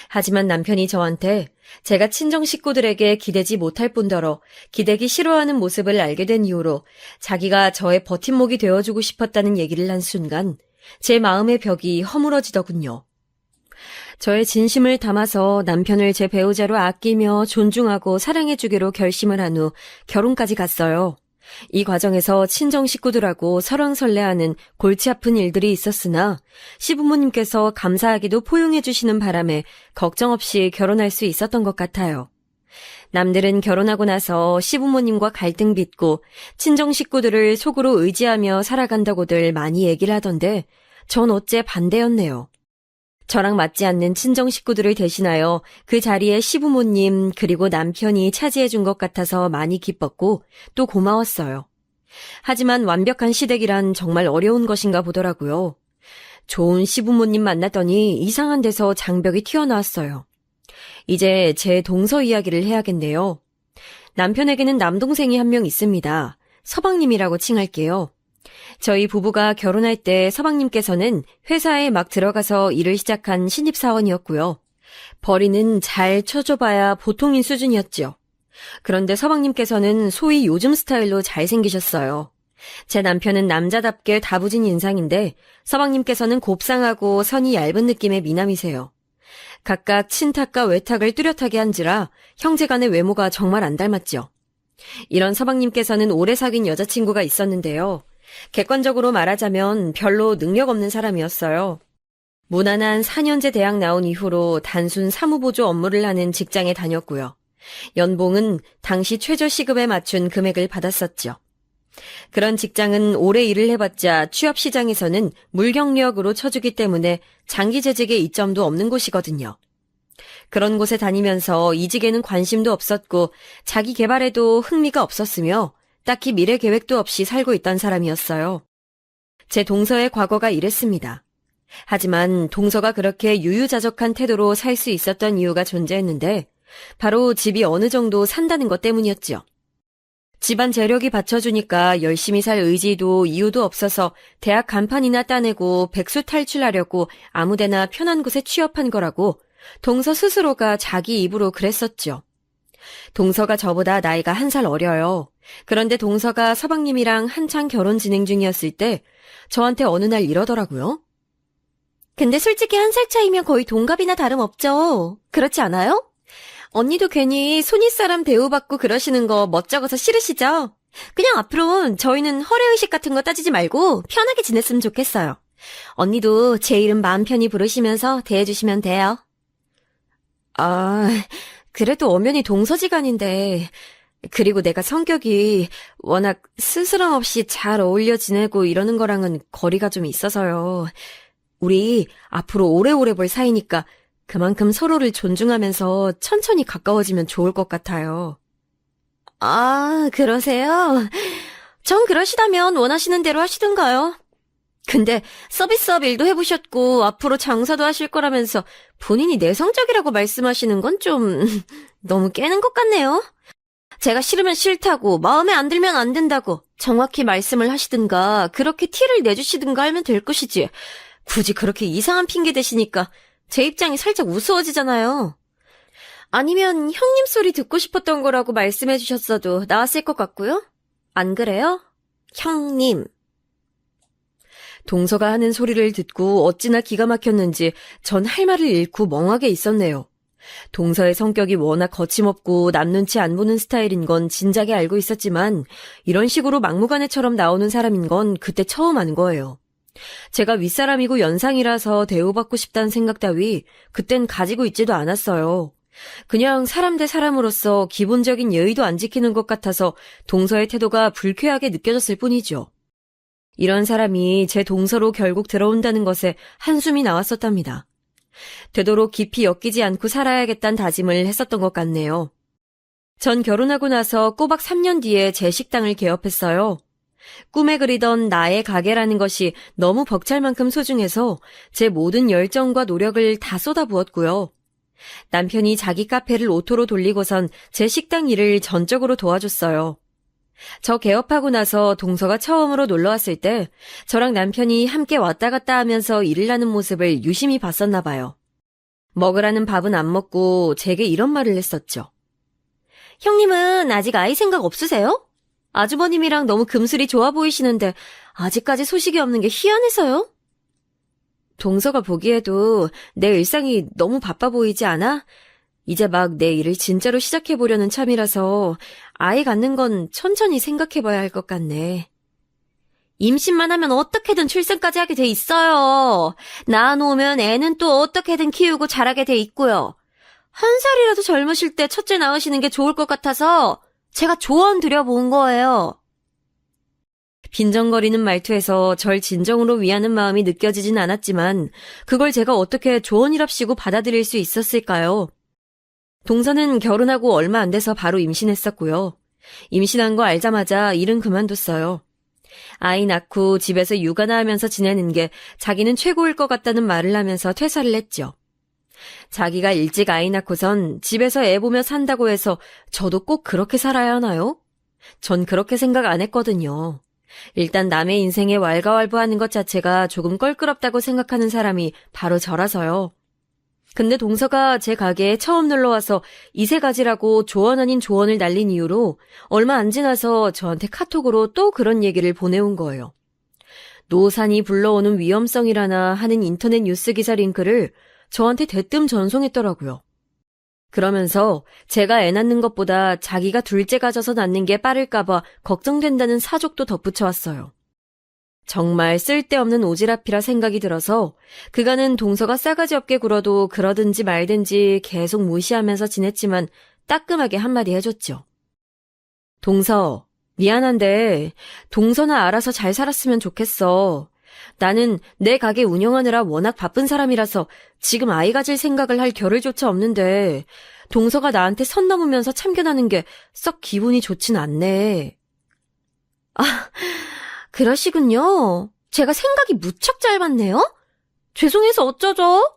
하지만 남편이 저한테 제가 친정 식구들에게 기대지 못할 뿐더러 기대기 싫어하는 모습을 알게 된 이후로 자기가 저의 버팀목이 되어주고 싶었다는 얘기를 한 순간 제 마음의 벽이 허물어지더군요. 저의 진심을 담아서 남편을 제 배우자로 아끼며 존중하고 사랑해주기로 결심을 한 후 결혼까지 갔어요. 이 과정에서 친정 식구들하고 설왕설래하는 골치 아픈 일들이 있었으나 시부모님께서 감사하게도 포용해 주시는 바람에 걱정 없이 결혼할 수 있었던 것 같아요. 남들은 결혼하고 나서 시부모님과 갈등 빚고 친정 식구들을 속으로 의지하며 살아간다고들 많이 얘기를 하던데 전 어째 반대였네요. 저랑 맞지 않는 친정 식구들을 대신하여 그 자리에 시부모님 그리고 남편이 차지해 준 것 같아서 많이 기뻤고 또 고마웠어요. 하지만 완벽한 시댁이란 정말 어려운 것인가 보더라고요. 좋은 시부모님 만났더니 이상한 데서 장벽이 튀어나왔어요. 이제 제 동서 이야기를 해야겠네요. 남편에게는 남동생이 한 명 있습니다. 서방님이라고 칭할게요. 저희 부부가 결혼할 때 서방님께서는 회사에 막 들어가서 일을 시작한 신입사원이었고요. 벌이는 잘 쳐줘봐야 보통인 수준이었죠. 그런데 서방님께서는 소위 요즘 스타일로 잘생기셨어요. 제 남편은 남자답게 다부진 인상인데 서방님께서는 곱상하고 선이 얇은 느낌의 미남이세요. 각각 친탁과 외탁을 뚜렷하게 한지라 형제간의 외모가 정말 안 닮았죠. 이런 서방님께서는 오래 사귄 여자친구가 있었는데요. 객관적으로 말하자면 별로 능력 없는 사람이었어요. 무난한 4년제 대학 나온 이후로 단순 사무보조 업무를 하는 직장에 다녔고요. 연봉은 당시 최저 시급에 맞춘 금액을 받았었죠. 그런 직장은 오래 일을 해봤자 취업 시장에서는 물경력으로 쳐주기 때문에 장기 재직에 이점도 없는 곳이거든요. 그런 곳에 다니면서 이직에는 관심도 없었고 자기 개발에도 흥미가 없었으며 딱히 미래 계획도 없이 살고 있던 사람이었어요. 제 동서의 과거가 이랬습니다. 하지만 동서가 그렇게 유유자적한 태도로 살 수 있었던 이유가 존재했는데 바로 집이 어느 정도 산다는 것 때문이었죠. 집안 재력이 받쳐주니까 열심히 살 의지도 이유도 없어서 대학 간판이나 따내고 백수 탈출하려고 아무데나 편한 곳에 취업한 거라고 동서 스스로가 자기 입으로 그랬었죠. 동서가 저보다 나이가 1살 어려요. 그런데 동서가 서방님이랑 한창 결혼 진행 중이었을 때 저한테 어느 날 이러더라고요. 근데 솔직히 1살 차이면 거의 동갑이나 다름없죠. 그렇지 않아요? 언니도 괜히 손윗사람 대우받고 그러시는 거 멋쩍어서 싫으시죠? 그냥 앞으로는 저희는 허례의식 같은 거 따지지 말고 편하게 지냈으면 좋겠어요. 언니도 제 이름 마음 편히 부르시면서 대해주시면 돼요. 아, 그래도 엄연히 동서지간인데 그리고 내가 성격이 워낙 스스럼 없이 잘 어울려 지내고 이러는 거랑은 거리가 좀 있어서요. 우리 앞으로 오래오래 볼 사이니까 그만큼 서로를 존중하면서 천천히 가까워지면 좋을 것 같아요. 아, 그러세요? 전 그러시다면 원하시는 대로 하시든가요. 근데 서비스업 일도 해보셨고 앞으로 장사도 하실 거라면서 본인이 내성적이라고 말씀하시는 건 좀 너무 깨는 것 같네요. 제가 싫으면 싫다고 마음에 안 들면 안 된다고 정확히 말씀을 하시든가 그렇게 티를 내주시든가 하면 될 것이지. 굳이 그렇게 이상한 핑계 대시니까 제 입장이 살짝 우스워지잖아요. 아니면 형님 소리 듣고 싶었던 거라고 말씀해 주셨어도 나았을 것 같고요. 안 그래요? 형님. 동서가 하는 소리를 듣고 어찌나 기가 막혔는지 전 할 말을 잃고 멍하게 있었네요. 동서의 성격이 워낙 거침없고 남 눈치 안 보는 스타일인 건 진작에 알고 있었지만 이런 식으로 막무가내처럼 나오는 사람인 건 그때 처음 아는 거예요. 제가 윗사람이고 연상이라서 대우받고 싶다는 생각 따위 그땐 가지고 있지도 않았어요. 그냥 사람 대 사람으로서 기본적인 예의도 안 지키는 것 같아서 동서의 태도가 불쾌하게 느껴졌을 뿐이죠. 이런 사람이 제 동서로 결국 들어온다는 것에 한숨이 나왔었답니다. 되도록 깊이 엮이지 않고 살아야겠다는 다짐을 했었던 것 같네요. 전 결혼하고 나서 꼬박 3년 뒤에 제 식당을 개업했어요. 꿈에 그리던 나의 가게라는 것이 너무 벅찰 만큼 소중해서 제 모든 열정과 노력을 다 쏟아부었고요. 남편이 자기 카페를 오토로 돌리고선 제 식당 일을 전적으로 도와줬어요. 저 개업하고 나서 동서가 처음으로 놀러 왔을 때 저랑 남편이 함께 왔다 갔다 하면서 일을 하는 모습을 유심히 봤었나 봐요. 먹으라는 밥은 안 먹고 제게 이런 말을 했었죠. 형님은 아직 아이 생각 없으세요? 아주버님이랑 너무 금슬이 좋아 보이시는데 아직까지 소식이 없는 게 희한해서요? 동서가 보기에도 내 일상이 너무 바빠 보이지 않아? 이제 막 내 일을 진짜로 시작해보려는 참이라서 아이 갖는 건 천천히 생각해봐야 할 것 같네. 임신만 하면 어떻게든 출산까지 하게 돼 있어요. 낳아놓으면 애는 또 어떻게든 키우고 자라게 돼 있고요. 한 살이라도 젊으실 때 첫째 낳으시는 게 좋을 것 같아서 제가 조언 드려본 거예요. 빈정거리는 말투에서 절 진정으로 위하는 마음이 느껴지진 않았지만 그걸 제가 어떻게 조언이랍시고 받아들일 수 있었을까요? 동서는 결혼하고 얼마 안 돼서 바로 임신했었고요. 임신한 거 알자마자 일은 그만뒀어요. 아이 낳고 집에서 육아나 하면서 지내는 게 자기는 최고일 것 같다는 말을 하면서 퇴사를 했죠. 자기가 일찍 아이 낳고선 집에서 애 보며 산다고 해서 저도 꼭 그렇게 살아야 하나요? 전 그렇게 생각 안 했거든요. 일단 남의 인생에 왈가왈부하는 것 자체가 조금 껄끄럽다고 생각하는 사람이 바로 저라서요. 근데 동서가 제 가게에 처음 놀러와서 이세 가지라고 조언 아닌 조언을 날린 이후로 얼마 안 지나서 저한테 카톡으로 또 그런 얘기를 보내온 거예요. 노산이 불러오는 위험성이라나 하는 인터넷 뉴스 기사 링크를 저한테 대뜸 전송했더라고요. 그러면서 제가 애 낳는 것보다 자기가 둘째 가져서 낳는 게 빠를까봐 걱정된다는 사족도 덧붙여왔어요. 정말 쓸데없는 오지랖이라 생각이 들어서 그간은 동서가 싸가지 없게 굴어도 그러든지 말든지 계속 무시하면서 지냈지만 따끔하게 한마디 해줬죠. 동서, 미안한데 동서나 알아서 잘 살았으면 좋겠어. 나는 내 가게 운영하느라 워낙 바쁜 사람이라서 지금 아이 가질 생각을 할 겨를조차 없는데 동서가 나한테 선 넘으면서 참견하는 게 썩 기분이 좋진 않네. 아, 그러시군요. 제가 생각이 무척 짧았네요. 죄송해서 어쩌죠?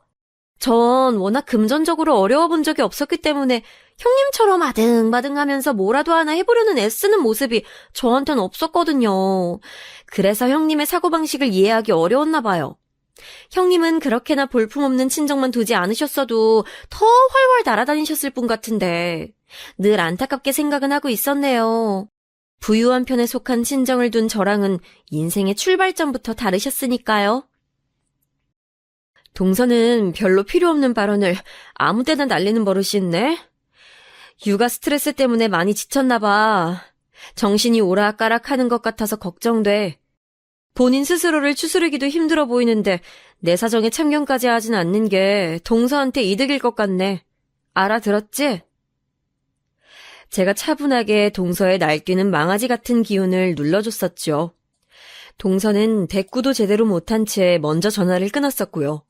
전 워낙 금전적으로 어려워 본 적이 없었기 때문에 형님처럼 아등바등하면서 뭐라도 하나 해보려는 애쓰는 모습이 저한테는 없었거든요. 그래서 형님의 사고방식을 이해하기 어려웠나 봐요. 형님은 그렇게나 볼품없는 친정만 두지 않으셨어도 더 훨훨 날아다니셨을 분 같은데 늘 안타깝게 생각은 하고 있었네요. 부유한 편에 속한 친정을 둔 저랑은 인생의 출발점부터 다르셨으니까요. 동서는 별로 필요 없는 발언을 아무 때나 날리는 버릇이 있네. 육아 스트레스 때문에 많이 지쳤나 봐. 정신이 오락가락 하는 것 같아서 걱정돼. 본인 스스로를 추스르기도 힘들어 보이는데 내 사정에 참견까지 하진 않는 게 동서한테 이득일 것 같네. 알아들었지? 제가 차분하게 동서의 날뛰는 망아지 같은 기운을 눌러줬었죠. 동서는 대꾸도 제대로 못한 채 먼저 전화를 끊었었고요.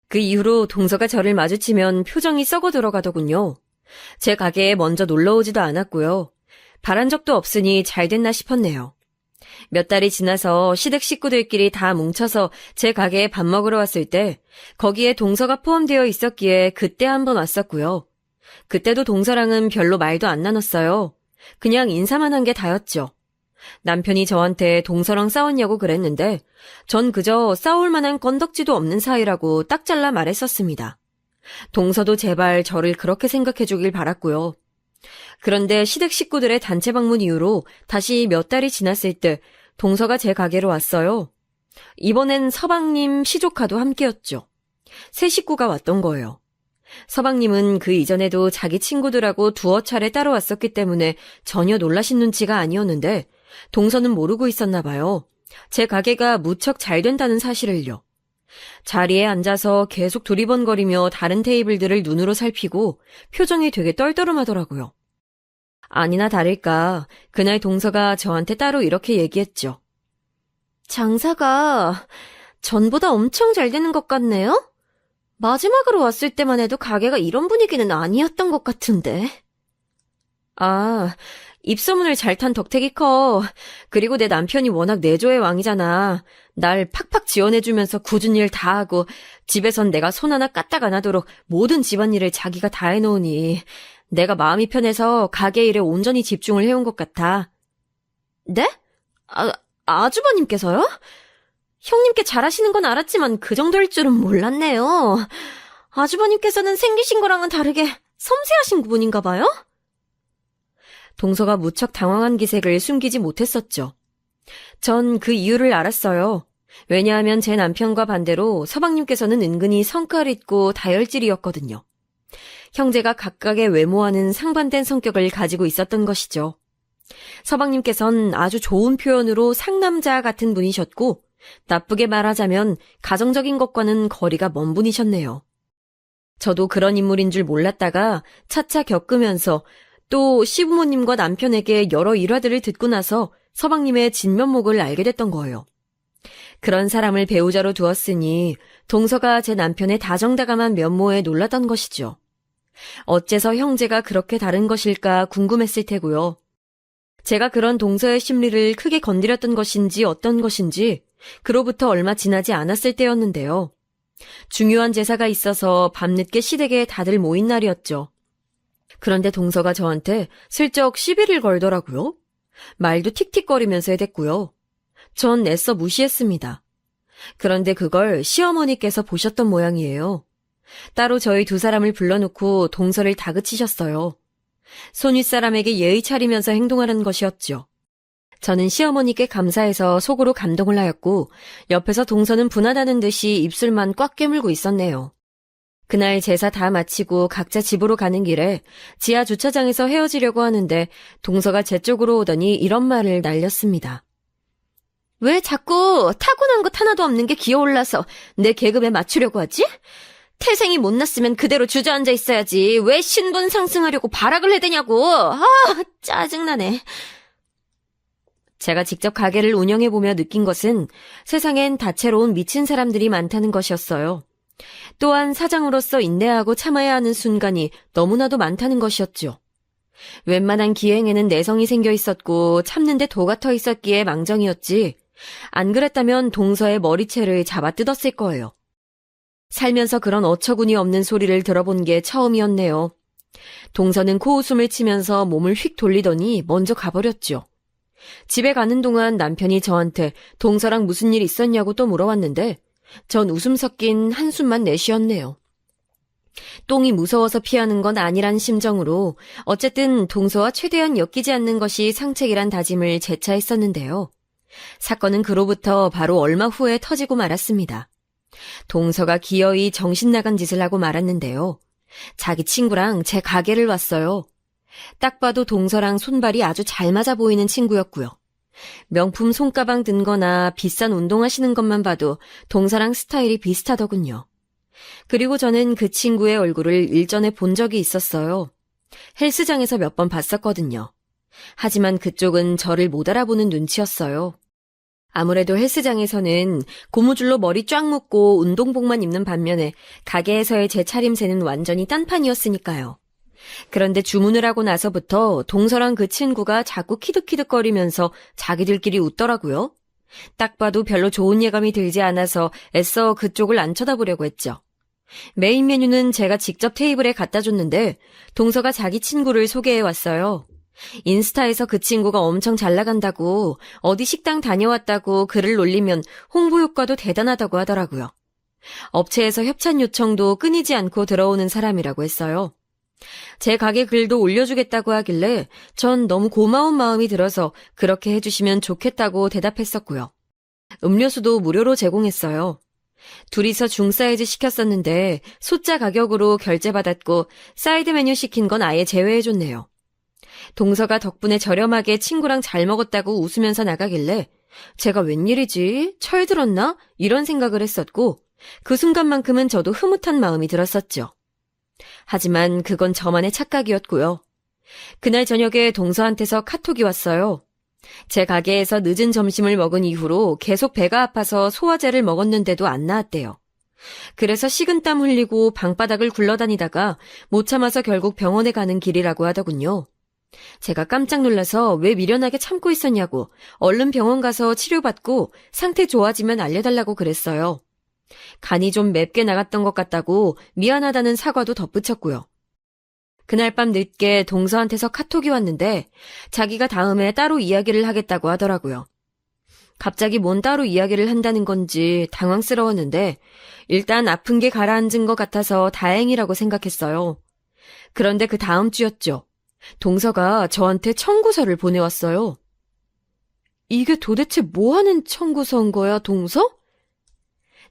그 이후로 동서가 저를 마주치면 표정이 썩어 들어가더군요. 제 가게에 먼저 놀러오지도 않았고요. 바란 적도 없으니 잘 됐나 싶었네요. 몇 달이 지나서 시댁 식구들끼리 다 뭉쳐서 제 가게에 밥 먹으러 왔을 때 거기에 동서가 포함되어 있었기에 그때 한번 왔었고요. 그때도 동서랑은 별로 말도 안 나눴어요. 그냥 인사만 한 게 다였죠. 남편이 저한테 동서랑 싸웠냐고 그랬는데 전 그저 싸울 만한 건덕지도 없는 사이라고 딱 잘라 말했었습니다. 동서도 제발 저를 그렇게 생각해 주길 바랐고요. 그런데 시댁 식구들의 단체 방문 이후로 다시 몇 달이 지났을 때 동서가 제 가게로 왔어요. 이번엔 서방님 시조카도 함께였죠. 세 식구가 왔던 거예요. 서방님은 그 이전에도 자기 친구들하고 두어 차례 따로 왔었기 때문에 전혀 놀라신 눈치가 아니었는데 동서는 모르고 있었나 봐요. 제 가게가 무척 잘 된다는 사실을요. 자리에 앉아서 계속 두리번거리며 다른 테이블들을 눈으로 살피고 표정이 되게 떨떠름하더라고요. 아니나 다를까 그날 동서가 저한테 따로 이렇게 얘기했죠. 장사가 전보다 엄청 잘 되는 것 같네요? 마지막으로 왔을 때만 해도 가게가 이런 분위기는 아니었던 것 같은데. 아, 입소문을 잘 탄 덕택이 커. 그리고 내 남편이 워낙 내조의 왕이잖아. 날 팍팍 지원해주면서 굳은 일 다 하고 집에선 내가 손 하나 까딱 안 하도록 모든 집안일을 자기가 다 해놓으니 내가 마음이 편해서 가게 일에 온전히 집중을 해온 것 같아. 네? 아주버님께서요? 형님께 잘하시는 건 알았지만 그 정도일 줄은 몰랐네요. 아주버님께서는 생기신 거랑은 다르게 섬세하신 분인가 봐요? 동서가 무척 당황한 기색을 숨기지 못했었죠. 전 그 이유를 알았어요. 왜냐하면 제 남편과 반대로 서방님께서는 은근히 성깔 있고 다혈질이었거든요. 형제가 각각의 외모와는 상반된 성격을 가지고 있었던 것이죠. 서방님께선 아주 좋은 표현으로 상남자 같은 분이셨고, 나쁘게 말하자면 가정적인 것과는 거리가 먼 분이셨네요. 저도 그런 인물인 줄 몰랐다가 차차 겪으면서 또 시부모님과 남편에게 여러 일화들을 듣고 나서 서방님의 진면목을 알게 됐던 거예요. 그런 사람을 배우자로 두었으니 동서가 제 남편의 다정다감한 면모에 놀랐던 것이죠. 어째서 형제가 그렇게 다른 것일까 궁금했을 테고요. 제가 그런 동서의 심리를 크게 건드렸던 것인지 어떤 것인지 그로부터 얼마 지나지 않았을 때였는데요. 중요한 제사가 있어서 밤늦게 시댁에 다들 모인 날이었죠. 그런데 동서가 저한테 슬쩍 시비를 걸더라고요. 말도 틱틱거리면서 해댔고요. 전 애써 무시했습니다. 그런데 그걸 시어머니께서 보셨던 모양이에요. 따로 저희 두 사람을 불러놓고 동서를 다그치셨어요. 손 윗사람에게 예의 차리면서 행동하는 것이었죠. 저는 시어머니께 감사해서 속으로 감동을 하였고 옆에서 동서는 분하다는 듯이 입술만 꽉 깨물고 있었네요. 그날 제사 다 마치고 각자 집으로 가는 길에 지하 주차장에서 헤어지려고 하는데 동서가 제 쪽으로 오더니 이런 말을 날렸습니다. 왜 자꾸 타고난 것 하나도 없는 게 기어올라서 내 계급에 맞추려고 하지? 태생이 못났으면 그대로 주저앉아 있어야지. 왜 신분 상승하려고 발악을 해대냐고. 짜증나네. 제가 직접 가게를 운영해보며 느낀 것은 세상엔 다채로운 미친 사람들이 많다는 것이었어요. 또한 사장으로서 인내하고 참아야 하는 순간이 너무나도 많다는 것이었죠. 웬만한 기행에는 내성이 생겨 있었고 참는데 도가 터 있었기에 망정이었지. 안 그랬다면 동서의 머리채를 잡아 뜯었을 거예요. 살면서 그런 어처구니 없는 소리를 들어본 게 처음이었네요. 동서는 코웃음을 치면서 몸을 휙 돌리더니 먼저 가버렸죠. 집에 가는 동안 남편이 저한테 동서랑 무슨 일 있었냐고 또 물어왔는데 전 웃음 섞인 한숨만 내쉬었네요. 똥이 무서워서 피하는 건 아니란 심정으로 어쨌든 동서와 최대한 엮이지 않는 것이 상책이란 다짐을 재차 했었는데요. 사건은 그로부터 바로 얼마 후에 터지고 말았습니다. 동서가 기어이 정신 나간 짓을 하고 말았는데요. 자기 친구랑 제 가게를 왔어요. 딱 봐도 동서랑 손발이 아주 잘 맞아 보이는 친구였고요. 명품 손가방 든 거나 비싼 운동화 신은 것만 봐도 동서랑 스타일이 비슷하더군요. 그리고 저는 그 친구의 얼굴을 일전에 본 적이 있었어요. 헬스장에서 몇 번 봤었거든요. 하지만 그쪽은 저를 못 알아보는 눈치였어요. 아무래도 헬스장에서는 고무줄로 머리 쫙 묶고 운동복만 입는 반면에 가게에서의 제 차림새는 완전히 딴판이었으니까요. 그런데 주문을 하고 나서부터 동서랑 그 친구가 자꾸 키득키득거리면서 자기들끼리 웃더라고요. 딱 봐도 별로 좋은 예감이 들지 않아서 애써 그쪽을 안 쳐다보려고 했죠. 메인 메뉴는 제가 직접 테이블에 갖다 줬는데 동서가 자기 친구를 소개해 왔어요. 인스타에서 그 친구가 엄청 잘 나간다고 어디 식당 다녀왔다고 글을 올리면 홍보 효과도 대단하다고 하더라고요. 업체에서 협찬 요청도 끊이지 않고 들어오는 사람이라고 했어요. 제 가게 글도 올려주겠다고 하길래 전 너무 고마운 마음이 들어서 그렇게 해주시면 좋겠다고 대답했었고요. 음료수도 무료로 제공했어요. 둘이서 중사이즈 시켰었는데 소자 가격으로 결제받았고 사이드 메뉴 시킨 건 아예 제외해줬네요. 동서가 덕분에 저렴하게 친구랑 잘 먹었다고 웃으면서 나가길래 제가 웬일이지? 철들었나? 이런 생각을 했었고 그 순간만큼은 저도 흐뭇한 마음이 들었었죠. 하지만 그건 저만의 착각이었고요. 그날 저녁에 동서한테서 카톡이 왔어요. 제 가게에서 늦은 점심을 먹은 이후로 계속 배가 아파서 소화제를 먹었는데도 안 나았대요. 그래서 식은땀 흘리고 방바닥을 굴러다니다가 못 참아서 결국 병원에 가는 길이라고 하더군요. 제가 깜짝 놀라서 왜 미련하게 참고 있었냐고 얼른 병원 가서 치료받고 상태 좋아지면 알려달라고 그랬어요. 간이 좀 맵게 나갔던 것 같다고 미안하다는 사과도 덧붙였고요. 그날 밤 늦게 동서한테서 카톡이 왔는데 자기가 다음에 따로 이야기를 하겠다고 하더라고요. 갑자기 뭔 따로 이야기를 한다는 건지 당황스러웠는데 일단 아픈 게 가라앉은 것 같아서 다행이라고 생각했어요. 그런데 그 다음 주였죠. 동서가 저한테 청구서를 보내왔어요. 이게 도대체 뭐 하는 청구서인 거야, 동서?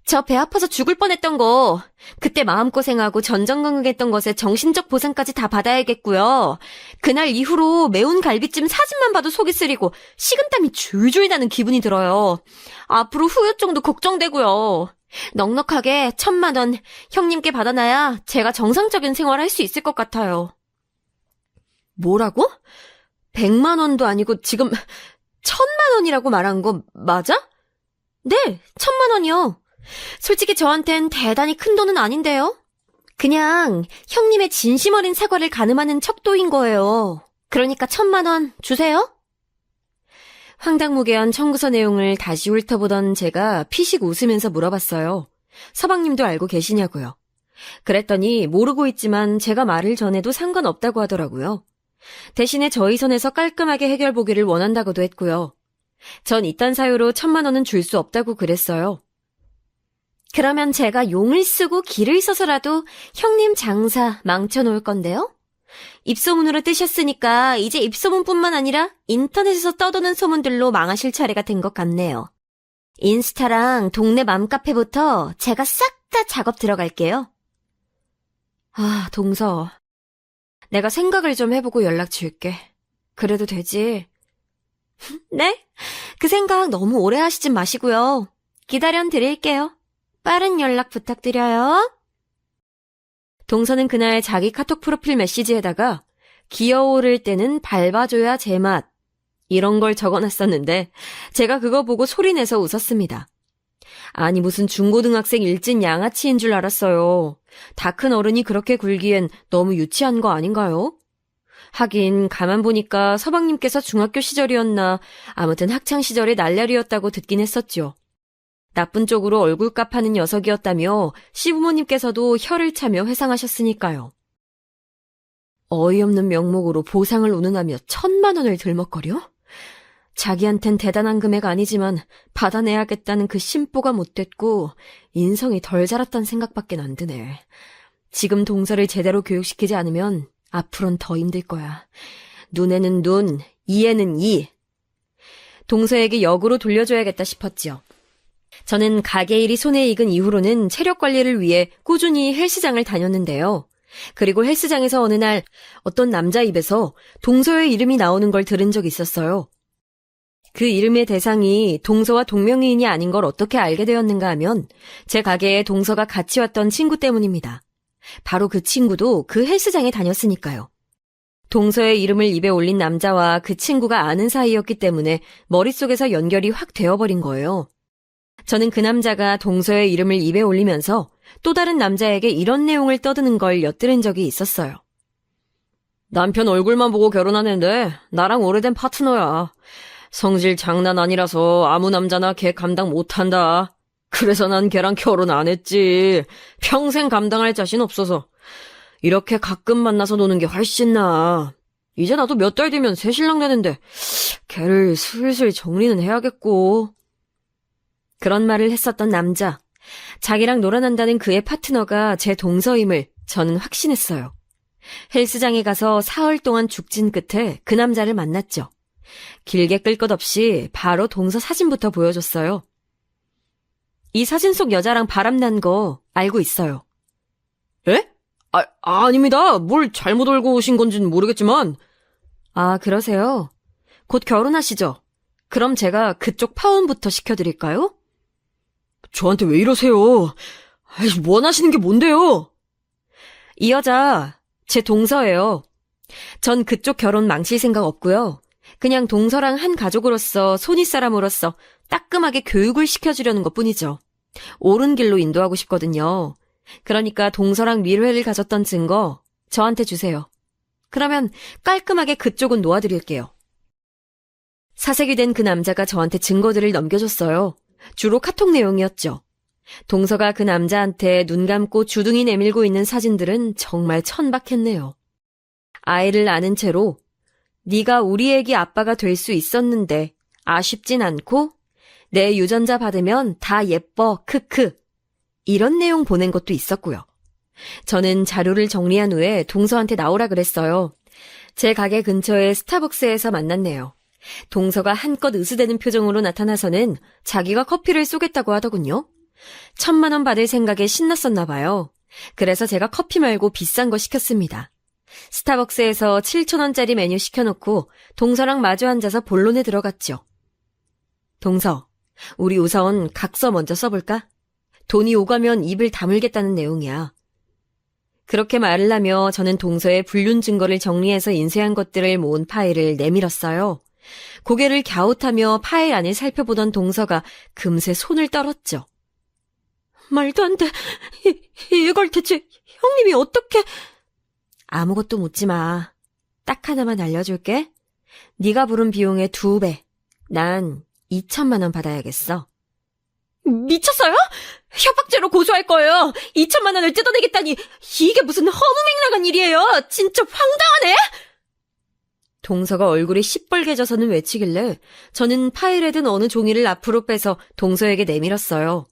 저 배 아파서 죽을 뻔했던 거, 그때 마음고생하고 전전긍긍했던 것에 정신적 보상까지 다 받아야겠고요. 그날 이후로 매운 갈비찜 사진만 봐도 속이 쓰리고 식은땀이 줄줄 나는 기분이 들어요. 앞으로 후유증도 걱정되고요. 넉넉하게 1,000만 원 형님께 받아놔야 제가 정상적인 생활을 할 수 있을 것 같아요. 뭐라고? 100만 원도 아니고 지금 1,000만 원이라고 말한 거 맞아? 네, 1,000만 원이요. 솔직히 저한텐 대단히 큰 돈은 아닌데요. 그냥 형님의 진심 어린 사과를 가늠하는 척도인 거예요. 그러니까 1,000만 원 주세요. 황당무계한 청구서 내용을 다시 훑어보던 제가 피식 웃으면서 물어봤어요. 서방님도 알고 계시냐고요. 그랬더니 모르고 있지만 제가 말을 전해도 상관없다고 하더라고요. 대신에 저희 선에서 깔끔하게 해결보기를 원한다고도 했고요. 전 이딴 사유로 1,000만 원은 줄 수 없다고 그랬어요. 그러면 제가 용을 쓰고 기를 써서라도 형님 장사 망쳐놓을 건데요? 입소문으로 뜨셨으니까 이제 입소문뿐만 아니라 인터넷에서 떠도는 소문들로 망하실 차례가 된 것 같네요. 인스타랑 동네 맘카페부터 제가 싹 다 작업 들어갈게요. 아, 동서. 내가 생각을 좀 해보고 연락 줄게. 그래도 되지? 네? 그 생각 너무 오래 하시진 마시고요. 기다려 드릴게요. 빠른 연락 부탁드려요. 동서는 그날 자기 카톡 프로필 메시지에다가 기어오를 때는 밟아줘야 제맛 이런 걸 적어놨었는데 제가 그거 보고 소리내서 웃었습니다. 아니 무슨 중고등학생 일진 양아치인 줄 알았어요. 다 큰 어른이 그렇게 굴기엔 너무 유치한 거 아닌가요? 하긴 가만 보니까 서방님께서 중학교 시절이었나 아무튼 학창시절에 날라리였다고 듣긴 했었죠. 나쁜 쪽으로 얼굴값 하는 녀석이었다며 시부모님께서도 혀를 차며 회상하셨으니까요. 어이없는 명목으로 보상을 운운하며 1,000만 원을 들먹거려? 자기한텐 대단한 금액 아니지만 받아내야겠다는 그 심보가 못됐고 인성이 덜 자랐단 생각밖에 안 드네. 지금 동서를 제대로 교육시키지 않으면 앞으론 더 힘들 거야. 눈에는 눈, 이에는 이. 동서에게 역으로 돌려줘야겠다 싶었지요. 저는 가게 일이 손에 익은 이후로는 체력 관리를 위해 꾸준히 헬스장을 다녔는데요. 그리고 헬스장에서 어느 날 어떤 남자 입에서 동서의 이름이 나오는 걸 들은 적이 있었어요. 그 이름의 대상이 동서와 동명이인이 아닌 걸 어떻게 알게 되었는가 하면 제 가게에 동서가 같이 왔던 친구 때문입니다. 바로 그 친구도 그 헬스장에 다녔으니까요. 동서의 이름을 입에 올린 남자와 그 친구가 아는 사이였기 때문에 머릿속에서 연결이 확 되어버린 거예요. 저는 그 남자가 동서의 이름을 입에 올리면서 또 다른 남자에게 이런 내용을 떠드는 걸 엿들은 적이 있었어요. 남편 얼굴만 보고 결혼하는데 나랑 오래된 파트너야. 성질 장난 아니라서 아무 남자나 걔 감당 못한다. 그래서 난 걔랑 결혼 안 했지. 평생 감당할 자신 없어서. 이렇게 가끔 만나서 노는 게 훨씬 나아. 이제 나도 몇 달 뒤면 새 신랑 되는데 걔를 슬슬 정리는 해야겠고. 그런 말을 했었던 남자. 자기랑 놀아난다는 그의 파트너가 제 동서임을 저는 확신했어요. 헬스장에 가서 사흘 동안 죽진 끝에 그 남자를 만났죠. 길게 끌 것 없이 바로 동서 사진부터 보여줬어요. 이 사진 속 여자랑 바람난 거 알고 있어요. 에? 아닙니다. 뭘 잘못 알고 오신 건지는 모르겠지만. 아, 그러세요? 곧 결혼하시죠? 그럼 제가 그쪽 파혼부터 시켜드릴까요? 저한테 왜 이러세요? 원하시는 게 뭔데요? 이 여자 제 동서예요. 전 그쪽 결혼 망칠 생각 없고요. 그냥 동서랑 한 가족으로서 손윗사람으로서 따끔하게 교육을 시켜주려는 것뿐이죠. 옳은 길로 인도하고 싶거든요. 그러니까 동서랑 밀회를 가졌던 증거 저한테 주세요. 그러면 깔끔하게 그쪽은 놓아드릴게요. 사색이 된 그 남자가 저한테 증거들을 넘겨줬어요. 주로 카톡 내용이었죠. 동서가 그 남자한테 눈 감고 주둥이 내밀고 있는 사진들은 정말 천박했네요. 아이를 낳은 채로 네가 우리 애기 아빠가 될 수 있었는데 아쉽진 않고 내 유전자 받으면 다 예뻐 크크 이런 내용 보낸 것도 있었고요. 저는 자료를 정리한 후에 동서한테 나오라 그랬어요. 제 가게 근처의 스타벅스에서 만났네요. 동서가 한껏 으스대는 표정으로 나타나서는 자기가 커피를 쏘겠다고 하더군요. 1,000만 원 받을 생각에 신났었나 봐요. 그래서 제가 커피 말고 비싼 거 시켰습니다. 스타벅스에서 7,000원짜리 메뉴 시켜놓고 동서랑 마주 앉아서 본론에 들어갔죠. 동서, 우리 우선 각서 먼저 써볼까? 돈이 오가면 입을 다물겠다는 내용이야. 그렇게 말을 하며 저는 동서의 불륜 증거를 정리해서 인쇄한 것들을 모은 파일을 내밀었어요. 고개를 갸웃하며 파일 안을 살펴보던 동서가 금세 손을 떨었죠. 말도 안 돼. 이걸 대체 형님이 어떻게... 아무것도 묻지 마. 딱 하나만 알려줄게. 네가 부른 비용의 2배. 난 2,000만 원 받아야겠어. 미쳤어요? 협박죄로 고소할 거예요. 2,000만 원을 뜯어내겠다니 이게 무슨 허무맹랑한 일이에요. 진짜 황당하네. 동서가 얼굴이 시뻘개져서는 외치길래 저는 파일에 든 어느 종이를 앞으로 빼서 동서에게 내밀었어요.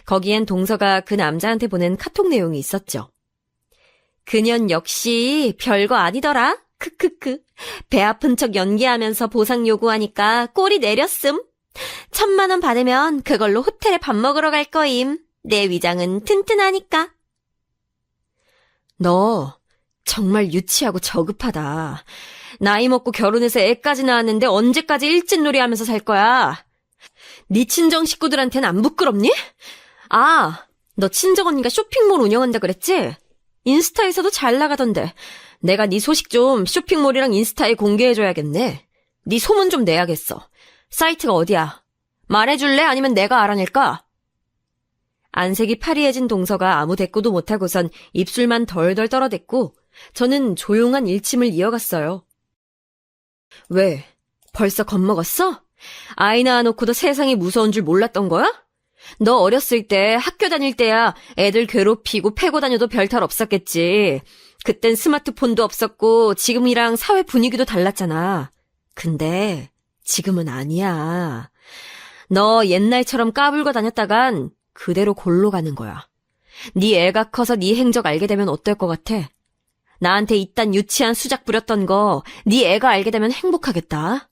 거기엔 동서가 그 남자한테 보낸 카톡 내용이 있었죠. 그년 역시 별거 아니더라. 크크크. 배 아픈 척 연기하면서 보상 요구하니까 꼬리 내렸음. 1,000만 원 받으면 그걸로 호텔에 밥 먹으러 갈 거임. 내 위장은 튼튼하니까. 너 정말 유치하고 저급하다. 나이 먹고 결혼해서 애까지 낳았는데 언제까지 일진놀이 하면서 살 거야? 네 친정 식구들한테는 안 부끄럽니? 아, 너 친정언니가 쇼핑몰 운영한다 그랬지? 인스타에서도 잘 나가던데 내가 네 소식 좀 쇼핑몰이랑 인스타에 공개해줘야겠네. 네 소문 좀 내야겠어. 사이트가 어디야? 말해줄래? 아니면 내가 알아낼까? 안색이 파리해진 동서가 아무 대꾸도 못하고선 입술만 덜덜 떨어댔고 저는 조용한 일침을 이어갔어요. 왜? 벌써 겁먹었어? 아이 낳아놓고도 세상이 무서운 줄 몰랐던 거야? 너 어렸을 때 학교 다닐 때야 애들 괴롭히고 패고 다녀도 별탈 없었겠지. 그땐 스마트폰도 없었고 지금이랑 사회 분위기도 달랐잖아. 근데 지금은 아니야. 너 옛날처럼 까불고 다녔다간 그대로 골로 가는 거야. 네 애가 커서 네 행적 알게 되면 어떨 것 같아? 나한테 이딴 유치한 수작 부렸던 거 네 애가 알게 되면 행복하겠다.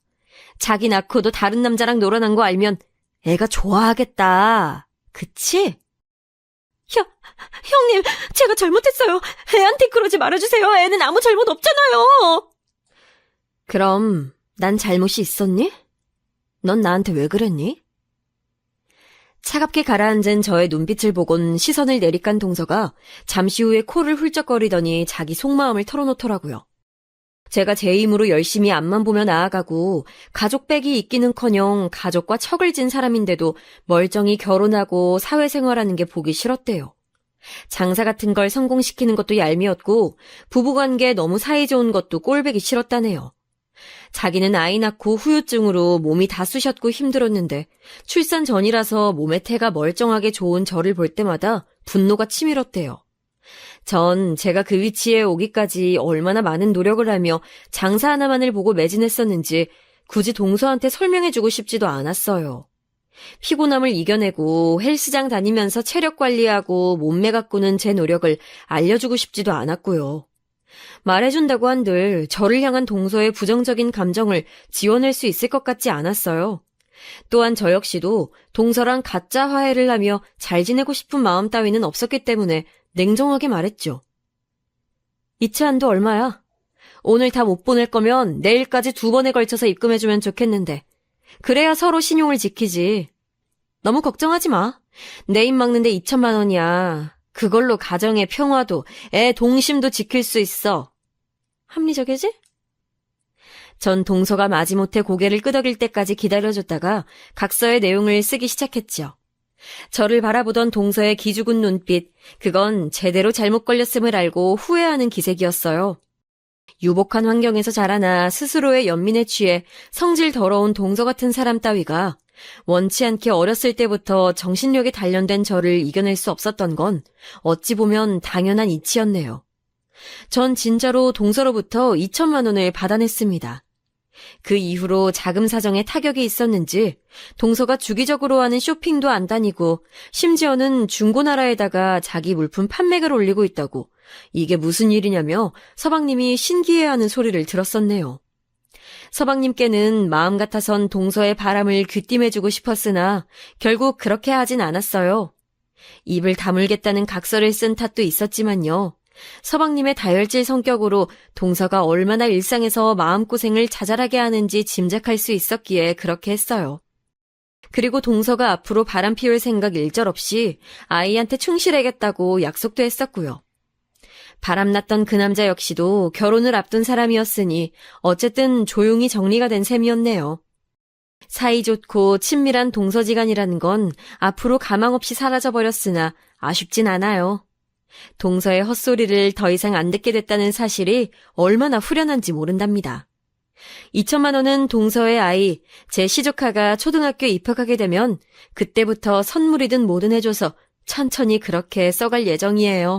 자기 낳고도 다른 남자랑 놀아난 거 알면 애가 좋아하겠다. 그치? 형님, 제가 잘못했어요. 애한테 그러지 말아주세요. 애는 아무 잘못 없잖아요. 그럼 난 잘못이 있었니? 넌 나한테 왜 그랬니? 차갑게 가라앉은 저의 눈빛을 보곤 시선을 내리깐 동서가 잠시 후에 코를 훌쩍거리더니 자기 속마음을 털어놓더라고요. 제가 제 힘으로 열심히 앞만 보며 나아가고 가족백이 있기는커녕 가족과 척을 진 사람인데도 멀쩡히 결혼하고 사회생활하는 게 보기 싫었대요. 장사 같은 걸 성공시키는 것도 얄미웠고 부부관계 너무 사이좋은 것도 꼴보기 싫었다네요. 자기는 아이 낳고 후유증으로 몸이 다 쑤셨고 힘들었는데 출산 전이라서 몸의 태가 멀쩡하게 좋은 저를 볼 때마다 분노가 치밀었대요. 전 제가 그 위치에 오기까지 얼마나 많은 노력을 하며 장사 하나만을 보고 매진했었는지 굳이 동서한테 설명해주고 싶지도 않았어요. 피곤함을 이겨내고 헬스장 다니면서 체력 관리하고 몸매 가꾸는 제 노력을 알려주고 싶지도 않았고요. 말해준다고 한들 저를 향한 동서의 부정적인 감정을 지워낼 수 있을 것 같지 않았어요. 또한 저 역시도 동서랑 가짜 화해를 하며 잘 지내고 싶은 마음 따위는 없었기 때문에 냉정하게 말했죠. 이체한도 얼마야? 오늘 다 못 보낼 거면 내일까지 2번에 걸쳐서 입금해주면 좋겠는데 그래야 서로 신용을 지키지. 너무 걱정하지 마. 내 입 막는데 2,000만 원이야. 그걸로 가정의 평화도 애 동심도 지킬 수 있어. 합리적이지? 전 동서가 마지못해 고개를 끄덕일 때까지 기다려줬다가 각서의 내용을 쓰기 시작했죠. 저를 바라보던 동서의 기죽은 눈빛, 그건 제대로 잘못 걸렸음을 알고 후회하는 기색이었어요. 유복한 환경에서 자라나 스스로의 연민에 취해 성질 더러운 동서 같은 사람 따위가 원치 않게 어렸을 때부터 정신력이 단련된 저를 이겨낼 수 없었던 건 어찌 보면 당연한 이치였네요. 전 진짜로 동서로부터 2천만 원을 받아냈습니다. 그 이후로 자금 사정에 타격이 있었는지 동서가 주기적으로 하는 쇼핑도 안 다니고 심지어는 중고나라에다가 자기 물품 판매를 올리고 있다고 이게 무슨 일이냐며 서방님이 신기해하는 소리를 들었었네요. 서방님께는 마음 같아선 동서의 바람을 귀띔해주고 싶었으나 결국 그렇게 하진 않았어요. 입을 다물겠다는 각서를 쓴 탓도 있었지만요. 서방님의 다혈질 성격으로 동서가 얼마나 일상에서 마음고생을 자잘하게 하는지 짐작할 수 있었기에 그렇게 했어요. 그리고 동서가 앞으로 바람 피울 생각 일절 없이 아이한테 충실하겠다고 약속도 했었고요. 바람났던 그 남자 역시도 결혼을 앞둔 사람이었으니 어쨌든 조용히 정리가 된 셈이었네요. 사이좋고 친밀한 동서지간이라는 건 앞으로 가망없이 사라져버렸으나 아쉽진 않아요. 동서의 헛소리를 더 이상 안 듣게 됐다는 사실이 얼마나 후련한지 모른답니다. 2천만 원은 동서의 아이, 제 시조카가 초등학교에 입학하게 되면 그때부터 선물이든 뭐든 해줘서 천천히 그렇게 써갈 예정이에요.